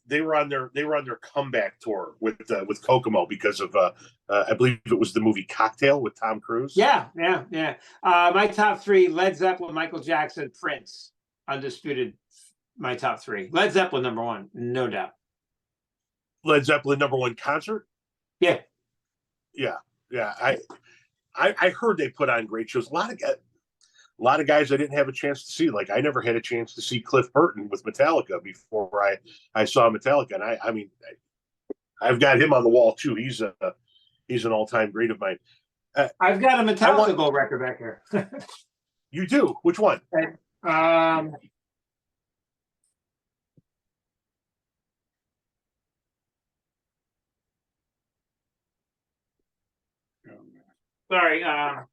they were on their comeback tour with Kokomo because of I believe it was the movie Cocktail with Tom Cruise. Yeah. My top three: Led Zeppelin, Michael Jackson, Prince. Undisputed. My top three. Led Zeppelin number one, no doubt. Led Zeppelin #1 concert. Yeah. I heard they put on great shows. A lot of guys I didn't have a chance to see. Like I never had a chance to see Cliff Burton with Metallica before I saw Metallica, and I mean I've got him on the wall too. He's an all-time great of mine. I've got a Metallica gold record back here. You do? Which one? Sorry, I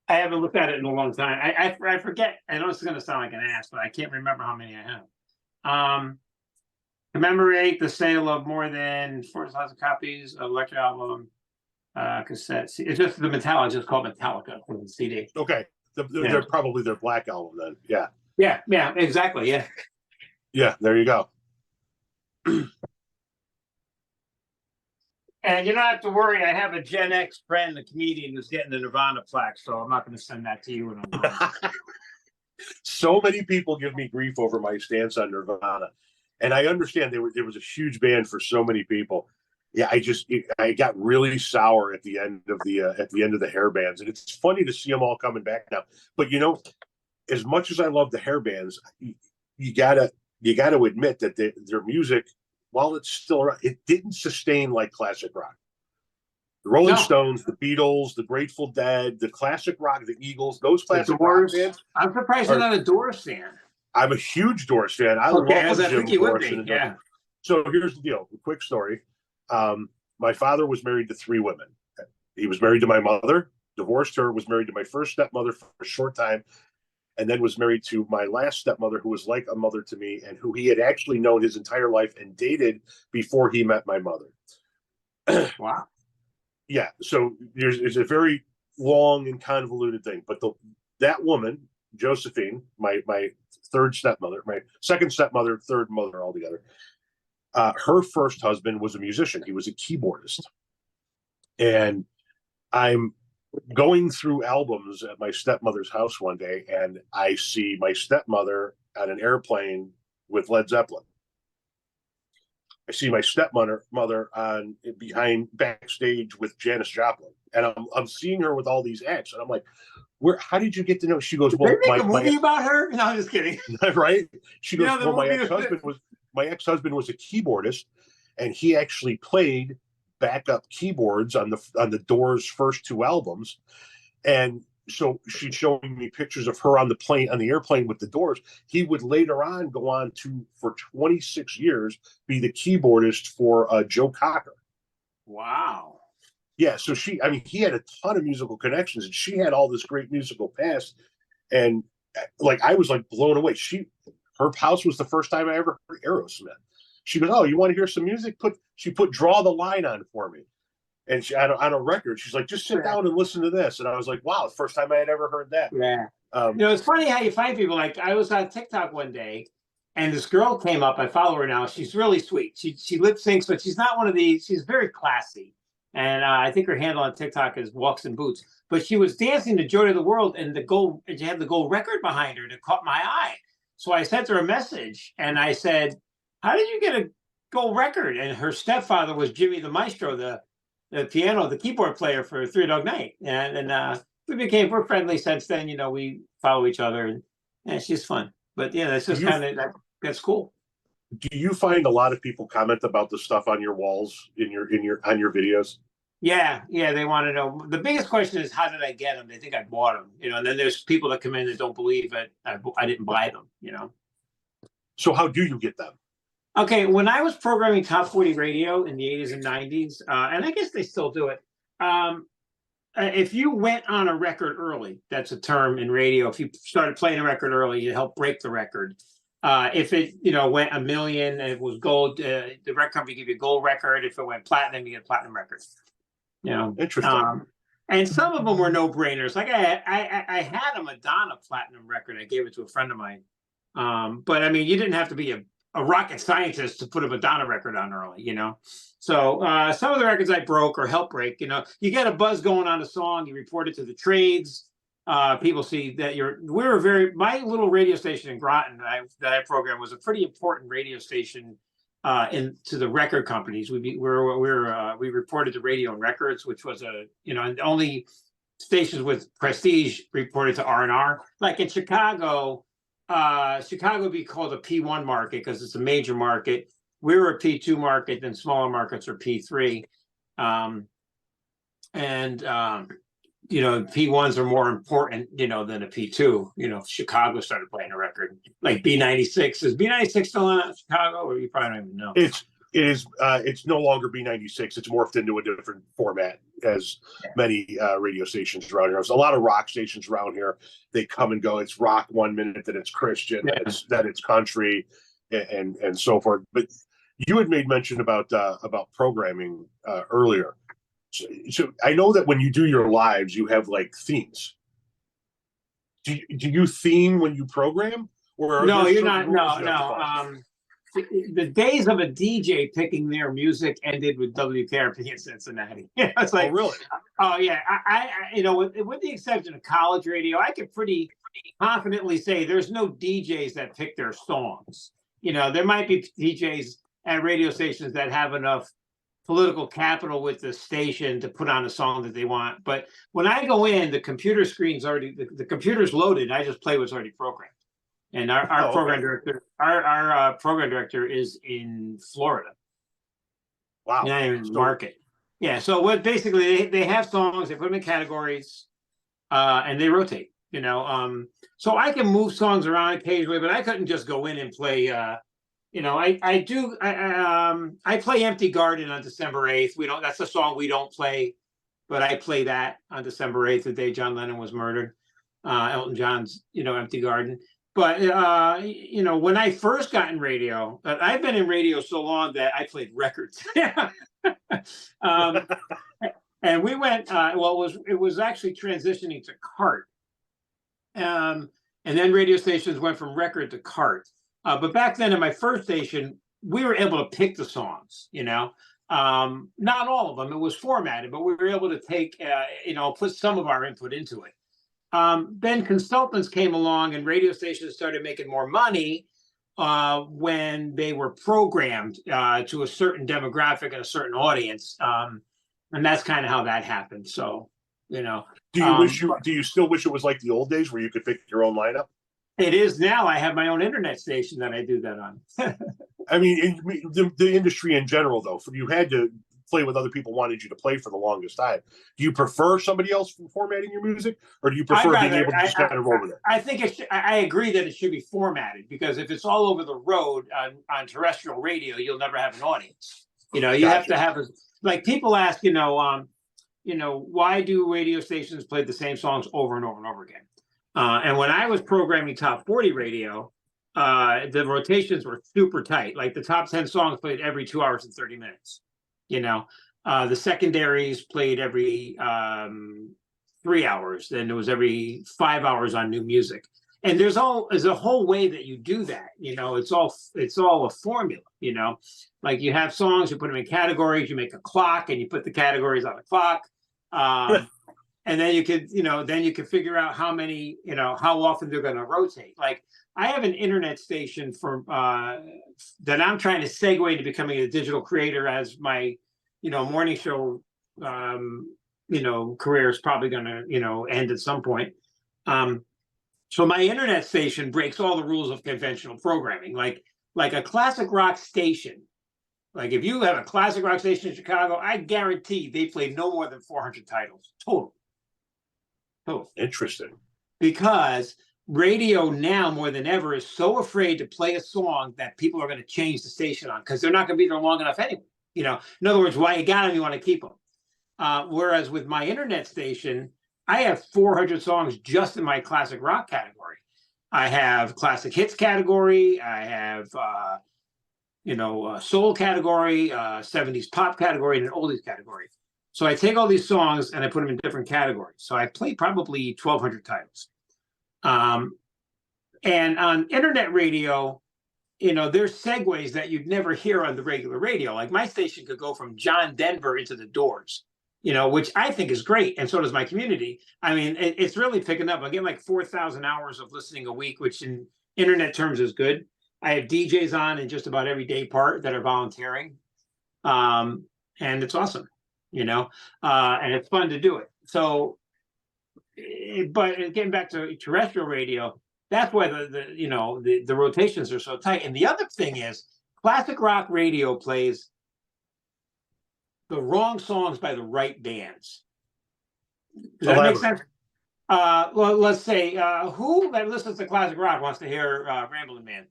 haven't looked at it in a long time. I forget. I know it's going to sound like an ass, but I can't remember how many I have. Commemorate the sale of more than 4,000 copies of Electric album, cassettes. It's just the Metallica. It's just called Metallica for the CD. Okay, they're probably their Black album then. Yeah. Yeah, exactly. Yeah. Yeah, there you go. And you don't have to worry. I have a Gen X friend, a comedian, who's getting the Nirvana plaque, so I'm not going to send that to you. So many people give me grief over my stance on Nirvana, and I understand there was a huge band for so many people. Yeah, I got really sour at the end of the hair bands, and it's funny to see them all coming back now. But as much as I love the hair bands, you gotta admit that their music, while it's still around, it didn't sustain like classic rock. The Rolling Stones, the Beatles, the Grateful Dead, the classic rock, the Eagles, those classic rock bands. I'm surprised you're not a Doors fan. I'm a huge Doors fan. I love Jim Morrison. Yeah. So here's the deal. A quick story. My father was married to 3 women. He was married to my mother, divorced her, was married to my first stepmother for a short time, and then was married to my last stepmother, who was like a mother to me and who he had actually known his entire life and dated before he met my mother. Wow. Yeah. So there's a very long and convoluted thing. But that woman, Josephine, my third stepmother, my second stepmother, third mother altogether, her first husband was a musician. He was a keyboardist. And I'm going through albums at my stepmother's house one day, and I see my stepmother on an airplane with Led Zeppelin. I see my stepmother on behind backstage with Janis Joplin, and I'm seeing her with all these acts, and I'm like, how did you get to know? She goes, well, did they make a movie about her? No, I'm just kidding. Right? She goes, well, my ex-husband was a keyboardist, and he actually played backup keyboards on the Doors' first 2 albums, and so she's showing me pictures of her on the airplane with the Doors. He would later on go on to, for 26 years, be the keyboardist for Joe Cocker. Wow. Yeah, so he had a ton of musical connections, and she had all this great musical past, and like I was like blown away. Her house was the first time I ever heard Aerosmith. She goes, "Oh, you want to hear some music? She put Draw the Line on for me." and she on a record. She's like, just sit down and listen to this. And I was like, wow, the first time I had ever heard that. Yeah. It's funny how you find people. Like I was on TikTok one day, and this girl came up. I follow her now. She's really sweet. She lip syncs, but she's not one of these. She's very classy. And I think her handle on TikTok is Walks in Boots. But she was dancing to Joy to the World, and she had the gold record behind her, and it caught my eye. So I sent her a message, and I said, "How did you get a gold record?" And her stepfather was Jimmy the Maestro, the keyboard player for Three Dog Night. And we're friendly since then. We follow each other, and she's fun. But yeah, that's just that's cool. Do you find a lot of people comment about the stuff on your walls on your videos? Yeah, they want to know. The biggest question is, how did I get them? They think I bought them, and then there's people that come in that don't believe it. I didn't buy them, So how do you get them? Okay, when I was programming Top 40 radio in the 80s and 90s, and I guess they still do it, if you went on a record early, that's a term in radio. If you started playing a record early, you help break the record. If it went a million and it was gold, the record company give you a gold record. If it went platinum, you get a platinum record. Interesting. And some of them were no brainers. Like I had a Madonna platinum record. I gave it to a friend of mine. But I mean, you didn't have to be a rocket scientist to put a Madonna record on early, So some of the records I broke or helped break, you get a buzz going on a song, you report it to the trades. People see that my little radio station in Groton that I programmed was a pretty important radio station to the record companies. We reported to Radio and Records, which was and only stations with prestige reported to R&R. Like in Chicago would be called a P1 market because it's a major market. We were a P2 market, then smaller markets are P3. P1s are more important, than a P2. Chicago started playing a record like B96. Is B96 still on Chicago, or you probably don't even know? It's no longer B96. It's morphed into a different format, as many radio stations around here. There's a lot of rock stations around here. They come and go. It's rock 1 minute, then it's Christian, then it's country, and so forth. But you had made mention about programming earlier. So I know that when you do your lives, you have like themes. Do you theme when you program? Or no, you're not. No. The days of a DJ picking their music ended with WKRP in Cincinnati. It's like, oh, really? Oh yeah. I with the exception of college radio, I could pretty confidently say there's no DJs that pick their songs. There might be DJs at radio stations that have enough political capital with the station to put on a song that they want. But when I go in, the computer screen's already, the computer's loaded. I just play what's already programmed. And our program director, our program director is in Florida. Wow. Not even in the market. Yeah. So what basically they have songs, they put them in categories, and they rotate, so I can move songs around occasionally, but I couldn't just go in and play, I play Empty Garden on December 8th. That's a song we don't play, but I play that on December 8th, the day John Lennon was murdered. Elton John's, Empty Garden. But, when I first got in radio, I've been in radio so long that I played records. And we went, it was actually transitioning to cart. And then radio stations went from record to cart. But back then in my first station, we were able to pick the songs, not all of them. It was formatted, but we were able to take, put some of our input into it. Then consultants came along and radio stations started making more money when they were programmed to a certain demographic and a certain audience. And that's kind of how that happened. So, do you still wish it was like the old days where you could pick your own lineup? It is now. I have my own internet station that I do that on. I mean, the industry in general, though, you had to play with other people wanted you to play for the longest time. Do you prefer somebody else formatting your music, or do you prefer being able to just kind of roll with it? I think I agree that it should be formatted, because if it's all over the road on terrestrial radio, you'll never have an audience. You have to have like people ask, why do radio stations play the same songs over and over and over again? And when I was programming Top 40 radio, the rotations were super tight. Like the top 10 songs played every 2 hours and 30 minutes. The secondaries played every 3 hours. Then there was every 5 hours on new music. And there's a whole way that you do that. It's all a formula. Like you have songs, you put them in categories, you make a clock, and you put the categories on the clock. And then you could figure out how many, how often they're going to rotate. Like I have an internet station that I'm trying to segue into becoming a digital creator as my, morning show, career is probably going to, end at some point. So my internet station breaks all the rules of conventional programming, like a classic rock station. Like if you have a classic rock station in Chicago, I guarantee they play no more than 400 titles total. Interesting. Because radio now more than ever is so afraid to play a song that people are going to change the station on because they're not going to be there long enough anyway. In other words, why you got them, you want to keep them. Whereas with my internet station, I have 400 songs just in my classic rock category. I have classic hits category. I have, soul category, 70s pop category, and an oldies category. So I take all these songs and I put them in different categories. So I play probably 1,200 titles. And on internet radio, there's segues that you'd never hear on the regular radio. Like my station could go from John Denver into the Doors. Which I think is great. And so does my community. I mean, it's really picking up. I get like 4,000 hours of listening a week, which in internet terms is good. I have DJs on in just about every day part that are volunteering. And it's awesome, and it's fun to do it. So, but getting back to terrestrial radio, that's why the rotations are so tight. And the other thing is classic rock radio plays the wrong songs by the right bands. Does that make sense? Well, let's say who that listens to classic rock wants to hear Ramblin' Man?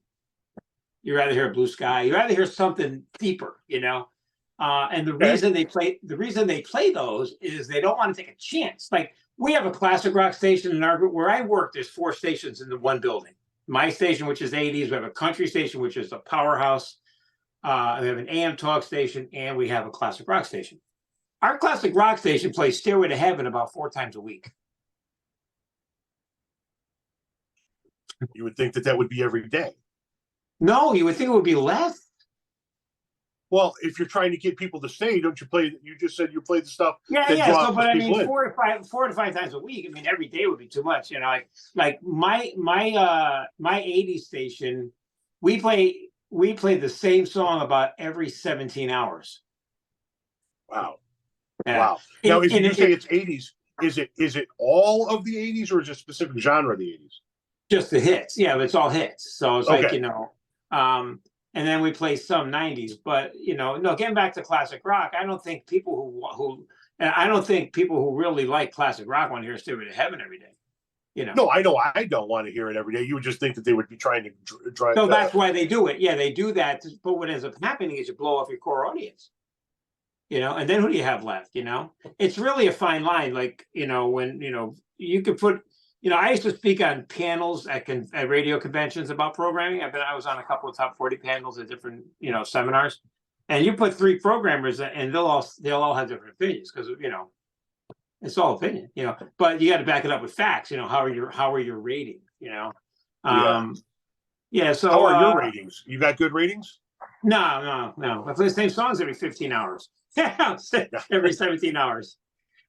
You rather hear Blue Sky. You rather hear something deeper, And the reason they play those is they don't want to take a chance. Like we have a classic rock station in our group where I work. There's 4 stations in the one building. My station, which is 80s. We have a country station, which is a powerhouse. We have an AM talk station, and we have a classic rock station. Our classic rock station plays Stairway to Heaven about 4 times a week. You would think that would be every day. No, you would think it would be less. Well, if you're trying to get people to stay, don't you play? You just said you play the stuff. Yeah. So, but I mean, 4 to 5 times a week. I mean, every day would be too much. Like my 80s station, we play the same song about every 17 hours. Wow. Yeah. Wow. Now, as you say it's 80s, is it all of the 80s or is it a specific genre of the 80s? Just the hits. Yeah, it's all hits. So it's like, and then we play some 90s. But, getting back to classic rock, I don't think people who really like classic rock want to hear Stairway to Heaven every day. No, I know I don't want to hear it every day. You would just think that they would be trying to drive. So that's why they do it. Yeah, they do that. But what ends up happening is you blow off your core audience. And then who do you have left? It's really a fine line. Like, when, you could put, I used to speak on panels at radio conventions about programming. I was on a couple of top 40 panels at different, seminars. And you put 3 programmers and they'll all have different opinions because, it's all opinion, but you got to back it up with facts. How are your ratings? So how are your ratings? You got good ratings? No. I play the same songs every 15 hours. Every 17 hours.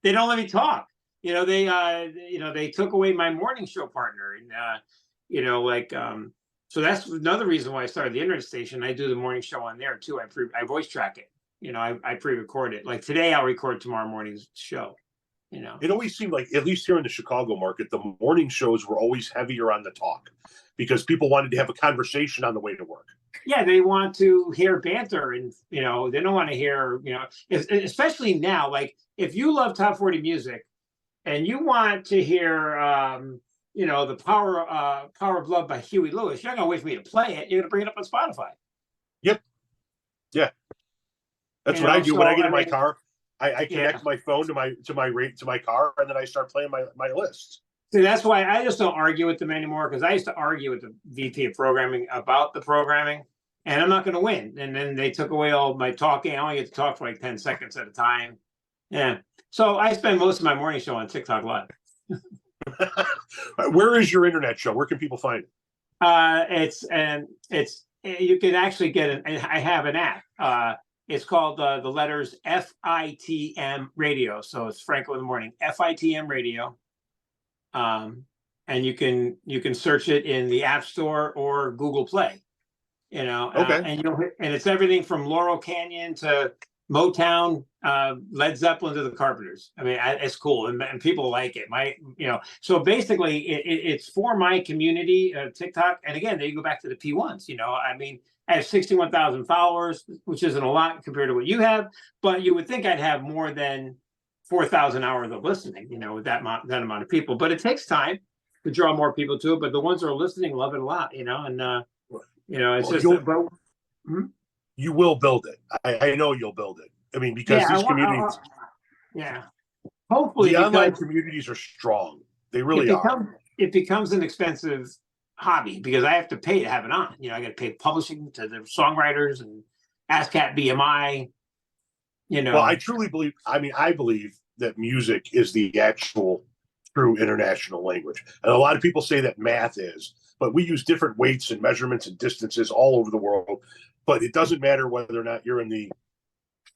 They don't let me talk. They took away my morning show partner, and so that's another reason why I started the internet station. I do the morning show on there too. I voice track it. I pre-record it. Like today, I'll record tomorrow morning's show. It always seemed like, at least here in the Chicago market, the morning shows were always heavier on the talk because people wanted to have a conversation on the way to work. Yeah, they want to hear banter, and they don't want to hear, especially now. Like if you love top 40 music, and you want to hear, the Power of Love by Huey Lewis, you're not gonna wait for me to play it. You're gonna bring it up on Spotify. Yep. Yeah. That's what I do when I get in my car. I connect my phone to my car, and then I start playing my list. See, that's why I just don't argue with them anymore, because I used to argue with the VP of programming about the programming, and I'm not going to win. And then they took away all my talking. I only get to talk for like 10 seconds at a time. Yeah. So I spend most of my morning show on TikTok Live. Where is your internet show? Where can people find it? It's you can actually get it. I have an app. It's called the letters FITM Radio. So it's Franco in the Morning, FITM Radio. And you can search it in the App Store or Google Play. Okay. And it's everything from Laurel Canyon to Motown, Led Zeppelin to the Carpenters. I mean, it's cool, and people like it. So basically, it's for my community, TikTok. And again, they go back to the P1s. I mean, I have 61,000 followers, which isn't a lot compared to what you have, but you would think I'd have more than 4,000 hours of listening. With that amount of people. But it takes time to draw more people to it. But the ones that are listening love it a lot. It's just. You will build it. I know you'll build it. I mean, because these communities. Hopefully, the online communities are strong. They really are. It becomes an expensive hobby because I have to pay to have it on. I got to pay publishing to the songwriters and ASCAP BMI. Well, I truly believe. I mean, I believe that music is the actual true international language, and a lot of people say that math is, but we use different weights and measurements and distances all over the world. But it doesn't matter whether or not you're in the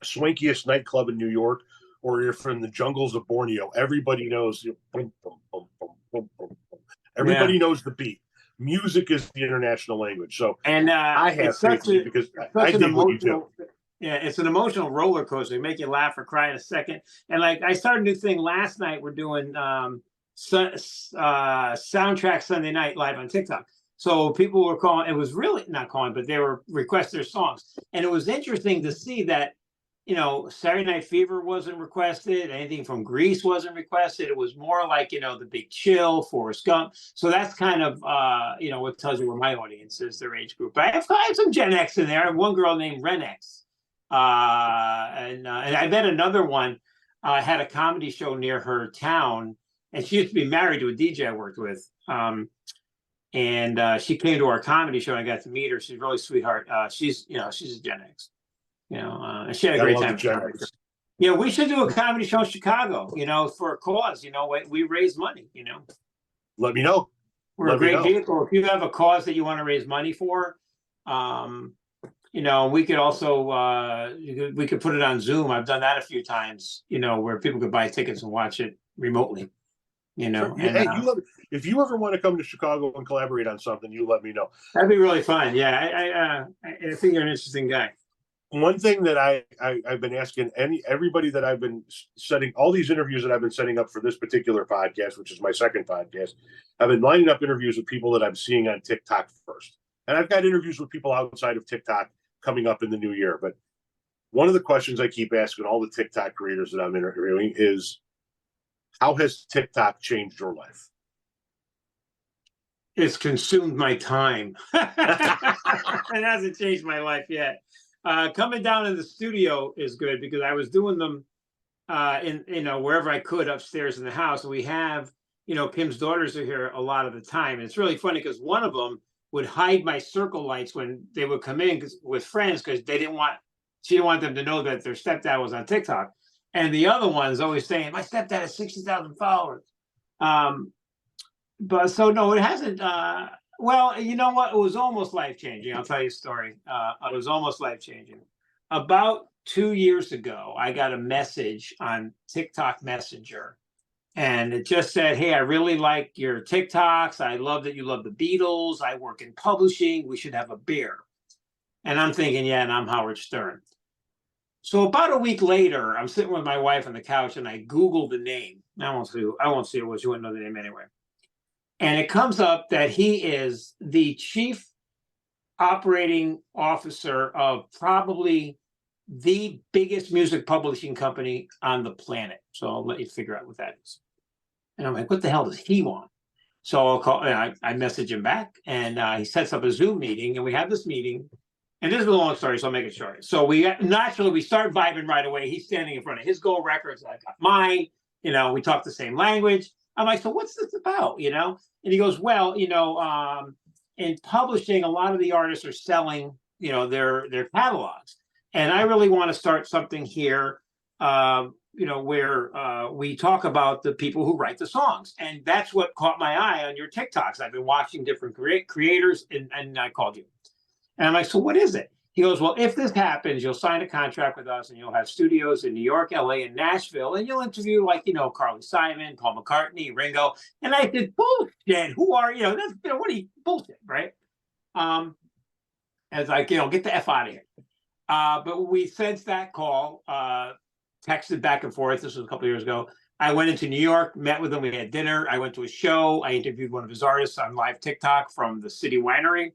swankiest nightclub in New York or you're from the jungles of Borneo. Everybody knows. Everybody knows the beat. Music is the international language. So, and I have faith in it because I dig what you do. Yeah, it's an emotional roller coaster. They make you laugh or cry in a second. And like I started a new thing last night. We're doing soundtrack Sunday night live on TikTok. So people were calling. It was really not calling, but they were requesting their songs. And it was interesting to see that, Saturday Night Fever wasn't requested. Anything from Grease wasn't requested. It was more like, The Big Chill, Forrest Gump. So that's kind of, what tells you where my audience is, their age group. But I have some Gen X in there. I have one girl named Ren X. And I met another one, had a comedy show near her town. And she used to be married to a DJ I worked with. And she came to our comedy show. And I got to meet her. She's a really sweetheart. She's a Gen X. And she had a great time. We should do a comedy show in Chicago. For a cause. We raise money. Let me know. We're a great vehicle. If you have a cause that you want to raise money for, we could also we could put it on Zoom. I've done that a few times. Where people could buy tickets and watch it remotely. Sure. Hey, if you ever want to come to Chicago and collaborate on something, you let me know. That'd be really fun. Yeah, I think you're an interesting guy. One thing that I've been asking everybody that I've been setting all these interviews that I've been setting up for this particular podcast, which is my second podcast, I've been lining up interviews with people that I'm seeing on TikTok first, and I've got interviews with people outside of TikTok coming up in the new year. But one of the questions I keep asking all the TikTok creators that I'm interviewing is, how has TikTok changed your life? It's consumed my time. It hasn't changed my life yet. Coming down in the studio is good because I was doing them in wherever I could upstairs in the house. And we have, Kim's daughters are here a lot of the time. And it's really funny because one of them would hide my circle lights when they would come in with friends because she didn't want them to know that their stepdad was on TikTok. And the other one's always saying, my stepdad has 60,000 followers. But so, no, it hasn't. Well, you know what? It was almost life-changing. I'll tell you a story. It was almost life-changing. About 2 years ago, I got a message on TikTok Messenger. And it just said, hey, I really like your TikToks. I love that you love the Beatles. I work in publishing. We should have a beer. And I'm thinking, yeah, and I'm Howard Stern. So about a week later, I'm sitting with my wife on the couch and I Googled the name. I won't say it was. You wouldn't know the name anyway. And it comes up that he is the chief operating officer of probably the biggest music publishing company on the planet. So I'll let you figure out what that is. And I'm like, what the hell does he want? So I'll call. I message him back, and he sets up a Zoom meeting, and we have this meeting. And this is a long story, so I'll make it short. So we start vibing right away. He's standing in front of his gold records. I got mine. We talk the same language. I'm like, so what's this about? And he goes, well, in publishing, a lot of the artists are selling, their catalogs. And I really want to start something here, where we talk about the people who write the songs. And that's what caught my eye on your TikToks. I've been watching different creators, and I called you. And I'm like, so what is it? He goes, well, if this happens, you'll sign a contract with us and you'll have studios in New York, LA, and Nashville. And you'll interview Carly Simon, Paul McCartney, Ringo. And I said, bullshit. Who are you? That's, what are you, bullshit, right? As like, get the F out of here. But we since that call, texted back and forth. This was a couple of years ago. I went into New York, met with him. We had dinner. I went to a show. I interviewed one of his artists on live TikTok from the City Winery.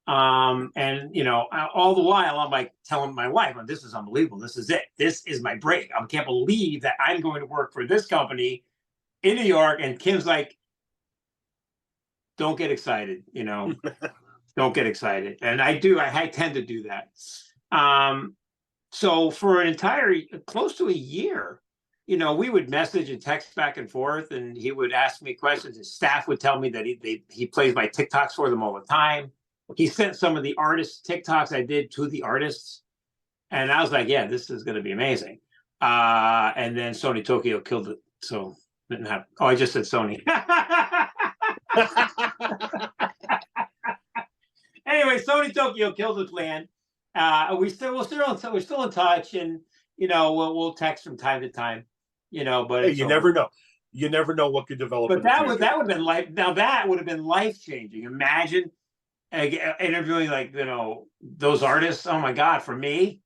And all the while I'm like telling my wife, this is unbelievable. This is it. This is my break. I can't believe that I'm going to work for this company in New York. And Kim's like, don't get excited, don't get excited. And I tend to do that. So for an entire close to a year, we would message and text back and forth, and he would ask me questions. His staff would tell me that he plays my TikToks for them all the time. He sent some of the artists' TikToks I did to the artists. And I was like, yeah, this is going to be amazing. And then Sony Tokyo killed it. So didn't have, I just said Sony. Anyway, Sony Tokyo killed the plan. We're still in touch, and we'll text from time to time. But hey, you never know. You never know what could develop. But that would have been life. Now that would have been life changing. Imagine interviewing those artists. Oh my God! For me,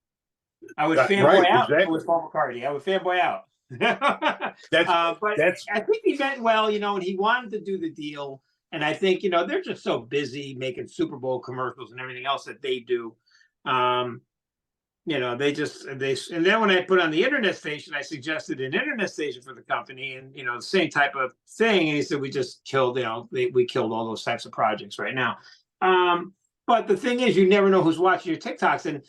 I would fanboy out with Paul McCartney. I would fanboy out. But I think he meant well, and he wanted to do the deal. And I think they're just so busy making Super Bowl commercials and everything else that they do. And then when I put on the internet station, I suggested an internet station for the company, and the same type of thing. And he said, we just killed, we killed all those types of projects right now. But the thing is, you never know who's watching your TikToks. And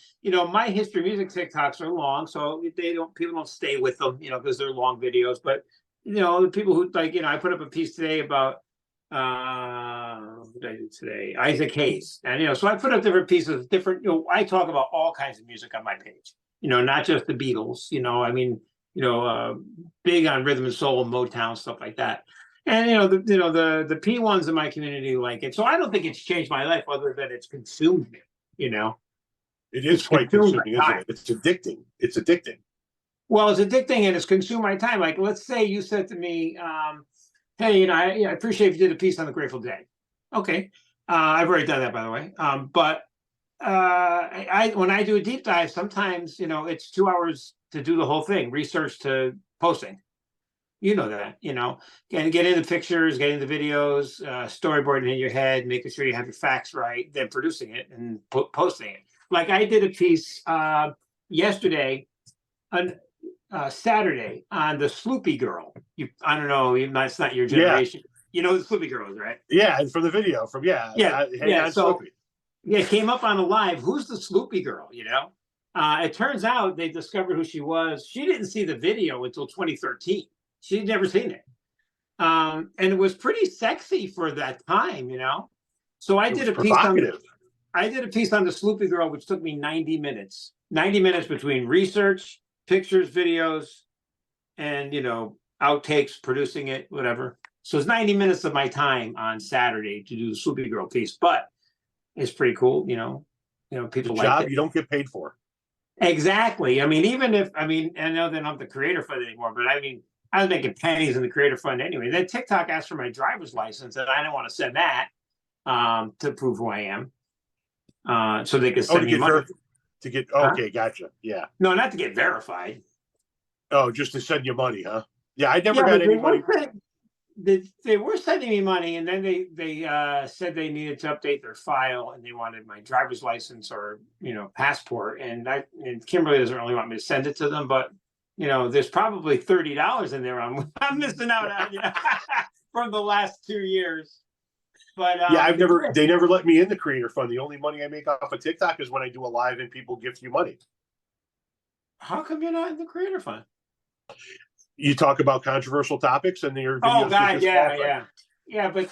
my history music TikToks are long, so people don't stay with them, because they're long videos. But the people who I put up a piece today about what did I do today? Isaac Hayes. And so I put up different pieces, I talk about all kinds of music on my page, not just the Beatles, big on rhythm and soul and Motown, stuff like that. And the P1s in my community like it. So I don't think it's changed my life other than it's consumed me, It is quite consuming, isn't it? It's addicting. It's addicting. Well, it's addicting and it's consumed my time. Like, let's say you said to me, hey, I appreciate if you did a piece on the Grateful Dead. Okay. I've already done that, by the way. But when I do a deep dive, sometimes, it's 2 hours to do the whole thing, research to posting. That, and get into pictures, get into videos, storyboarding in your head, making sure you have your facts right, then producing it and posting it. Like I did a piece yesterday, on Saturday, on the Sloopy Girl. I don't know, it's not your generation. Yeah. You know who the Sloopy Girl is, right? Yeah, and from the video, so Sloopy. Yeah, it came up on a live. Who's the Sloopy Girl? It turns out they discovered who she was. She didn't see the video until 2013. She'd never seen it. And it was pretty sexy for that time, So I did a piece on the Sloopy Girl, which took me 90 minutes. 90 minutes between research, pictures, videos, and outtakes, producing it, whatever. So it's 90 minutes of my time on Saturday to do the Sloopy Girl piece, but it's pretty cool, people like it. You don't get paid for. Exactly. I know that I'm the creator fund anymore, but I was making pennies in the creator fund anyway. Then TikTok asked for my driver's license, and I didn't want to send that to prove who I am. So they could send me money. Okay, gotcha. Yeah. No, not to get verified. Oh, just to send you money, huh? Yeah, I never got any money. They were sending me money, and then they said they needed to update their file, and they wanted my driver's license or passport. And Kimberly doesn't really want me to send it to them, but there's probably $30 in there I'm missing out on from the last 2 years. But they never let me in the creator fund. The only money I make off of TikTok is when I do a live and people gift you money. How come you're not in the creator fund? You talk about controversial topics and your videos. Oh God, yeah. But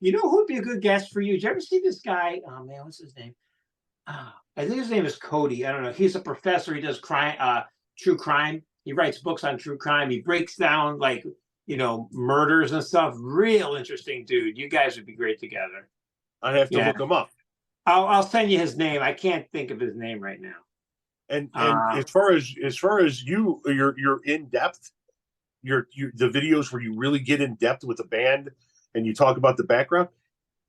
who'd be a good guest for you? Did you ever see this guy? Oh man, what's his name? I think his name is Cody. I don't know. He's a professor. He does true crime. He writes books on true crime. He breaks down like, murders and stuff. Real interesting dude. You guys would be great together. I have to Yeah. look him up. I'll send you his name. I can't think of his name right now. And as far as you're in depth, the videos where you really get in depth with the band and you talk about the background.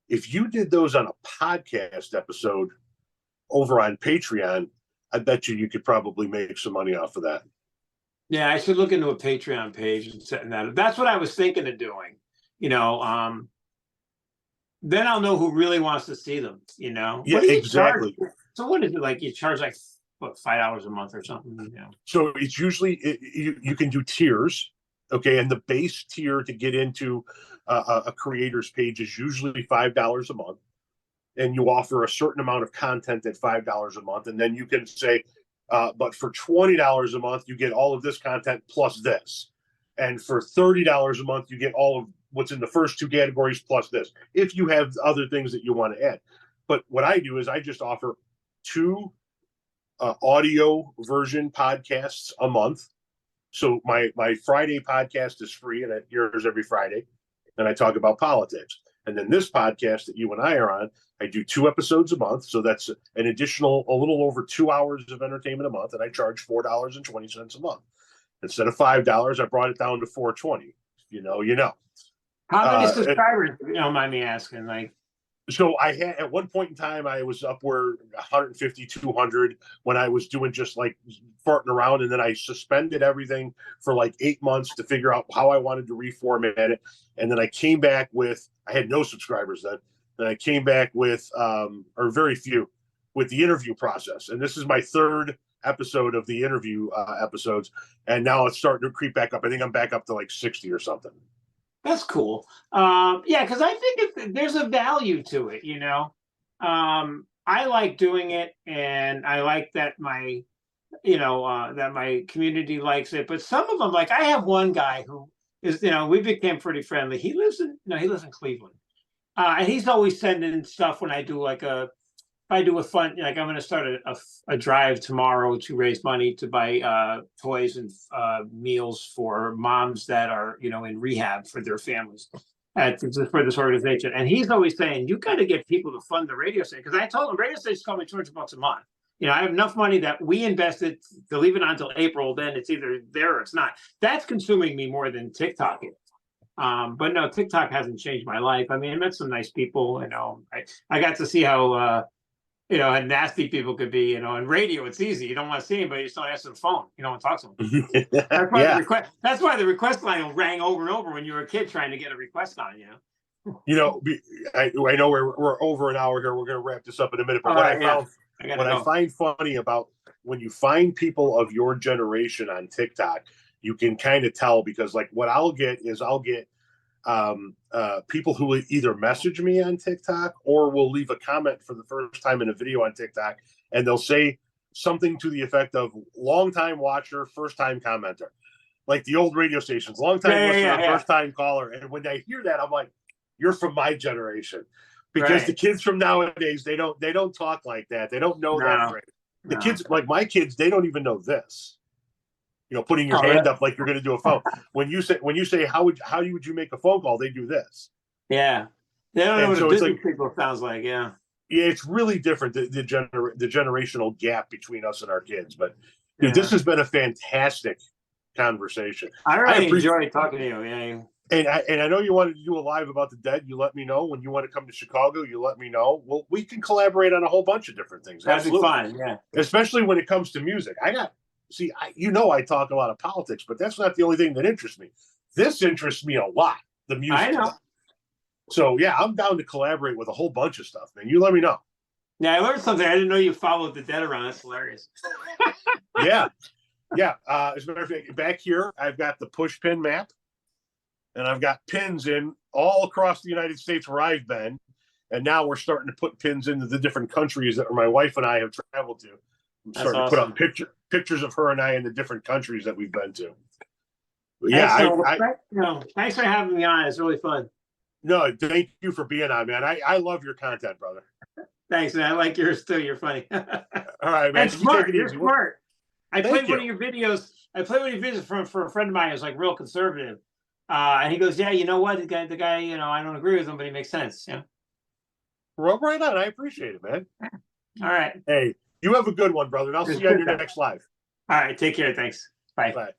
If you did those on a podcast episode over on Patreon, I bet you could probably make some money off of that. Yeah, I should look into a Patreon page and setting that up. That's what I was thinking of doing. Then I'll know who really wants to see them. Yeah, exactly. So what is it like? You charge like $5 a month or something? So it's usually you can do tiers, okay, and the base tier to get into a creator's page is usually $5 a month, and you offer a certain amount of content at $5 a month, and then you can say, but for $20 a month you get all of this content plus this, and for $30 a month you get all of what's in the first two categories plus this, if you have other things that you want to add. But what I do is I just offer 2 audio version podcasts a month. So my Friday podcast is free, and it airs every Friday, and I talk about politics. And then this podcast that you and I are on, I do 2 episodes a month, so that's an additional a little over 2 hours of entertainment a month, and I charge $4.20 a month instead of $5. I brought it down to $4.20. How many subscribers? If you don't mind me asking, like. So I had at one point in time I was upward 150, 200 when I was doing just like farting around, and then I suspended everything for like 8 months to figure out how I wanted to reformat it, and then I came back with I had no subscribers then. Then I came back with or very few with the interview process, and this is my 3rd episode of the interview episodes, and now it's starting to creep back up. I think I'm back up to like 60 or something. That's cool. Yeah, because I think there's a value to it. I like doing it, and I like that my community likes it. But some of them, like I have one guy who is, we became pretty friendly. He lives in Cleveland, and he's always sending stuff when I do I do a fun, like I'm going to start a drive tomorrow to raise money to buy toys and meals for moms that are, in rehab for their families for this organization. And he's always saying, you got to get people to fund the radio station. Because I told him, radio stations cost me $200 a month. I have enough money that we invested to leave it on until April. Then it's either there or it's not. That's consuming me more than TikTok is. But no, TikTok hasn't changed my life. I mean, I met some nice people. I got to see how how nasty people could be. On radio, it's easy. You don't want to see anybody, you just don't answer the phone. You don't want to talk to them. That's why the request line rang over and over when you were a kid trying to get a request on. I know we're over an hour here. We're going to wrap this up in a minute. But I find funny about when you find people of your generation on TikTok, you can kind of tell, because like what I'll get people who will either message me on TikTok or will leave a comment for the first time in a video on TikTok, and they'll say something to the effect of long time watcher, first time commenter, like the old radio stations, long time listener, first time caller. And when I hear that, I'm like, you're from my generation, because the kids from nowadays, they don't talk like that. They don't know that phrase. The kids, like my kids, they don't even know this. Putting your hand up like you're going to do a phone. When you say how would you make a phone call, they do this. Yeah, they don't know what a business people sounds like. Yeah, it's really different, the generational gap between us and our kids. But dude, this has been a fantastic conversation. I really enjoyed talking to you. Yeah. And I know you wanted to do a live about the dead. You let me know. When you want to come to Chicago, you let me know. Well, we can collaborate on a whole bunch of different things. That'd be fun. Yeah, especially when it comes to music. I talk a lot of politics, but that's not the only thing that interests me. This interests me a lot, the music. I know. Stuff. So, yeah, I'm down to collaborate with a whole bunch of stuff, man. You let me know. Yeah, I learned something. I didn't know you followed the dead around. That's hilarious. Yeah. As a matter of fact, back here, I've got the push pin map, and I've got pins in all across the United States where I've been. And now we're starting to put pins into the different countries that my wife and I have traveled to. I'm starting to put up pictures of her and I in the different countries that we've been to. But yeah, thanks for having me on. It's really fun. No, thank you for being on, man. I love your content, brother. Thanks, man. I like yours too. You're funny. All right, man. And smart. You take it You're easy. smart. I Thank played one you. of your videos. I played one of your videos for a friend of mine who's like real conservative. And he goes, "Yeah, you know what? The guy, you know, I don't agree with him, but he makes sense." Yeah. Well, right on. I appreciate it, man. All right. Hey, you have a good one, brother. And I'll see you on your next live. All right. Take care. Thanks. Bye. Bye.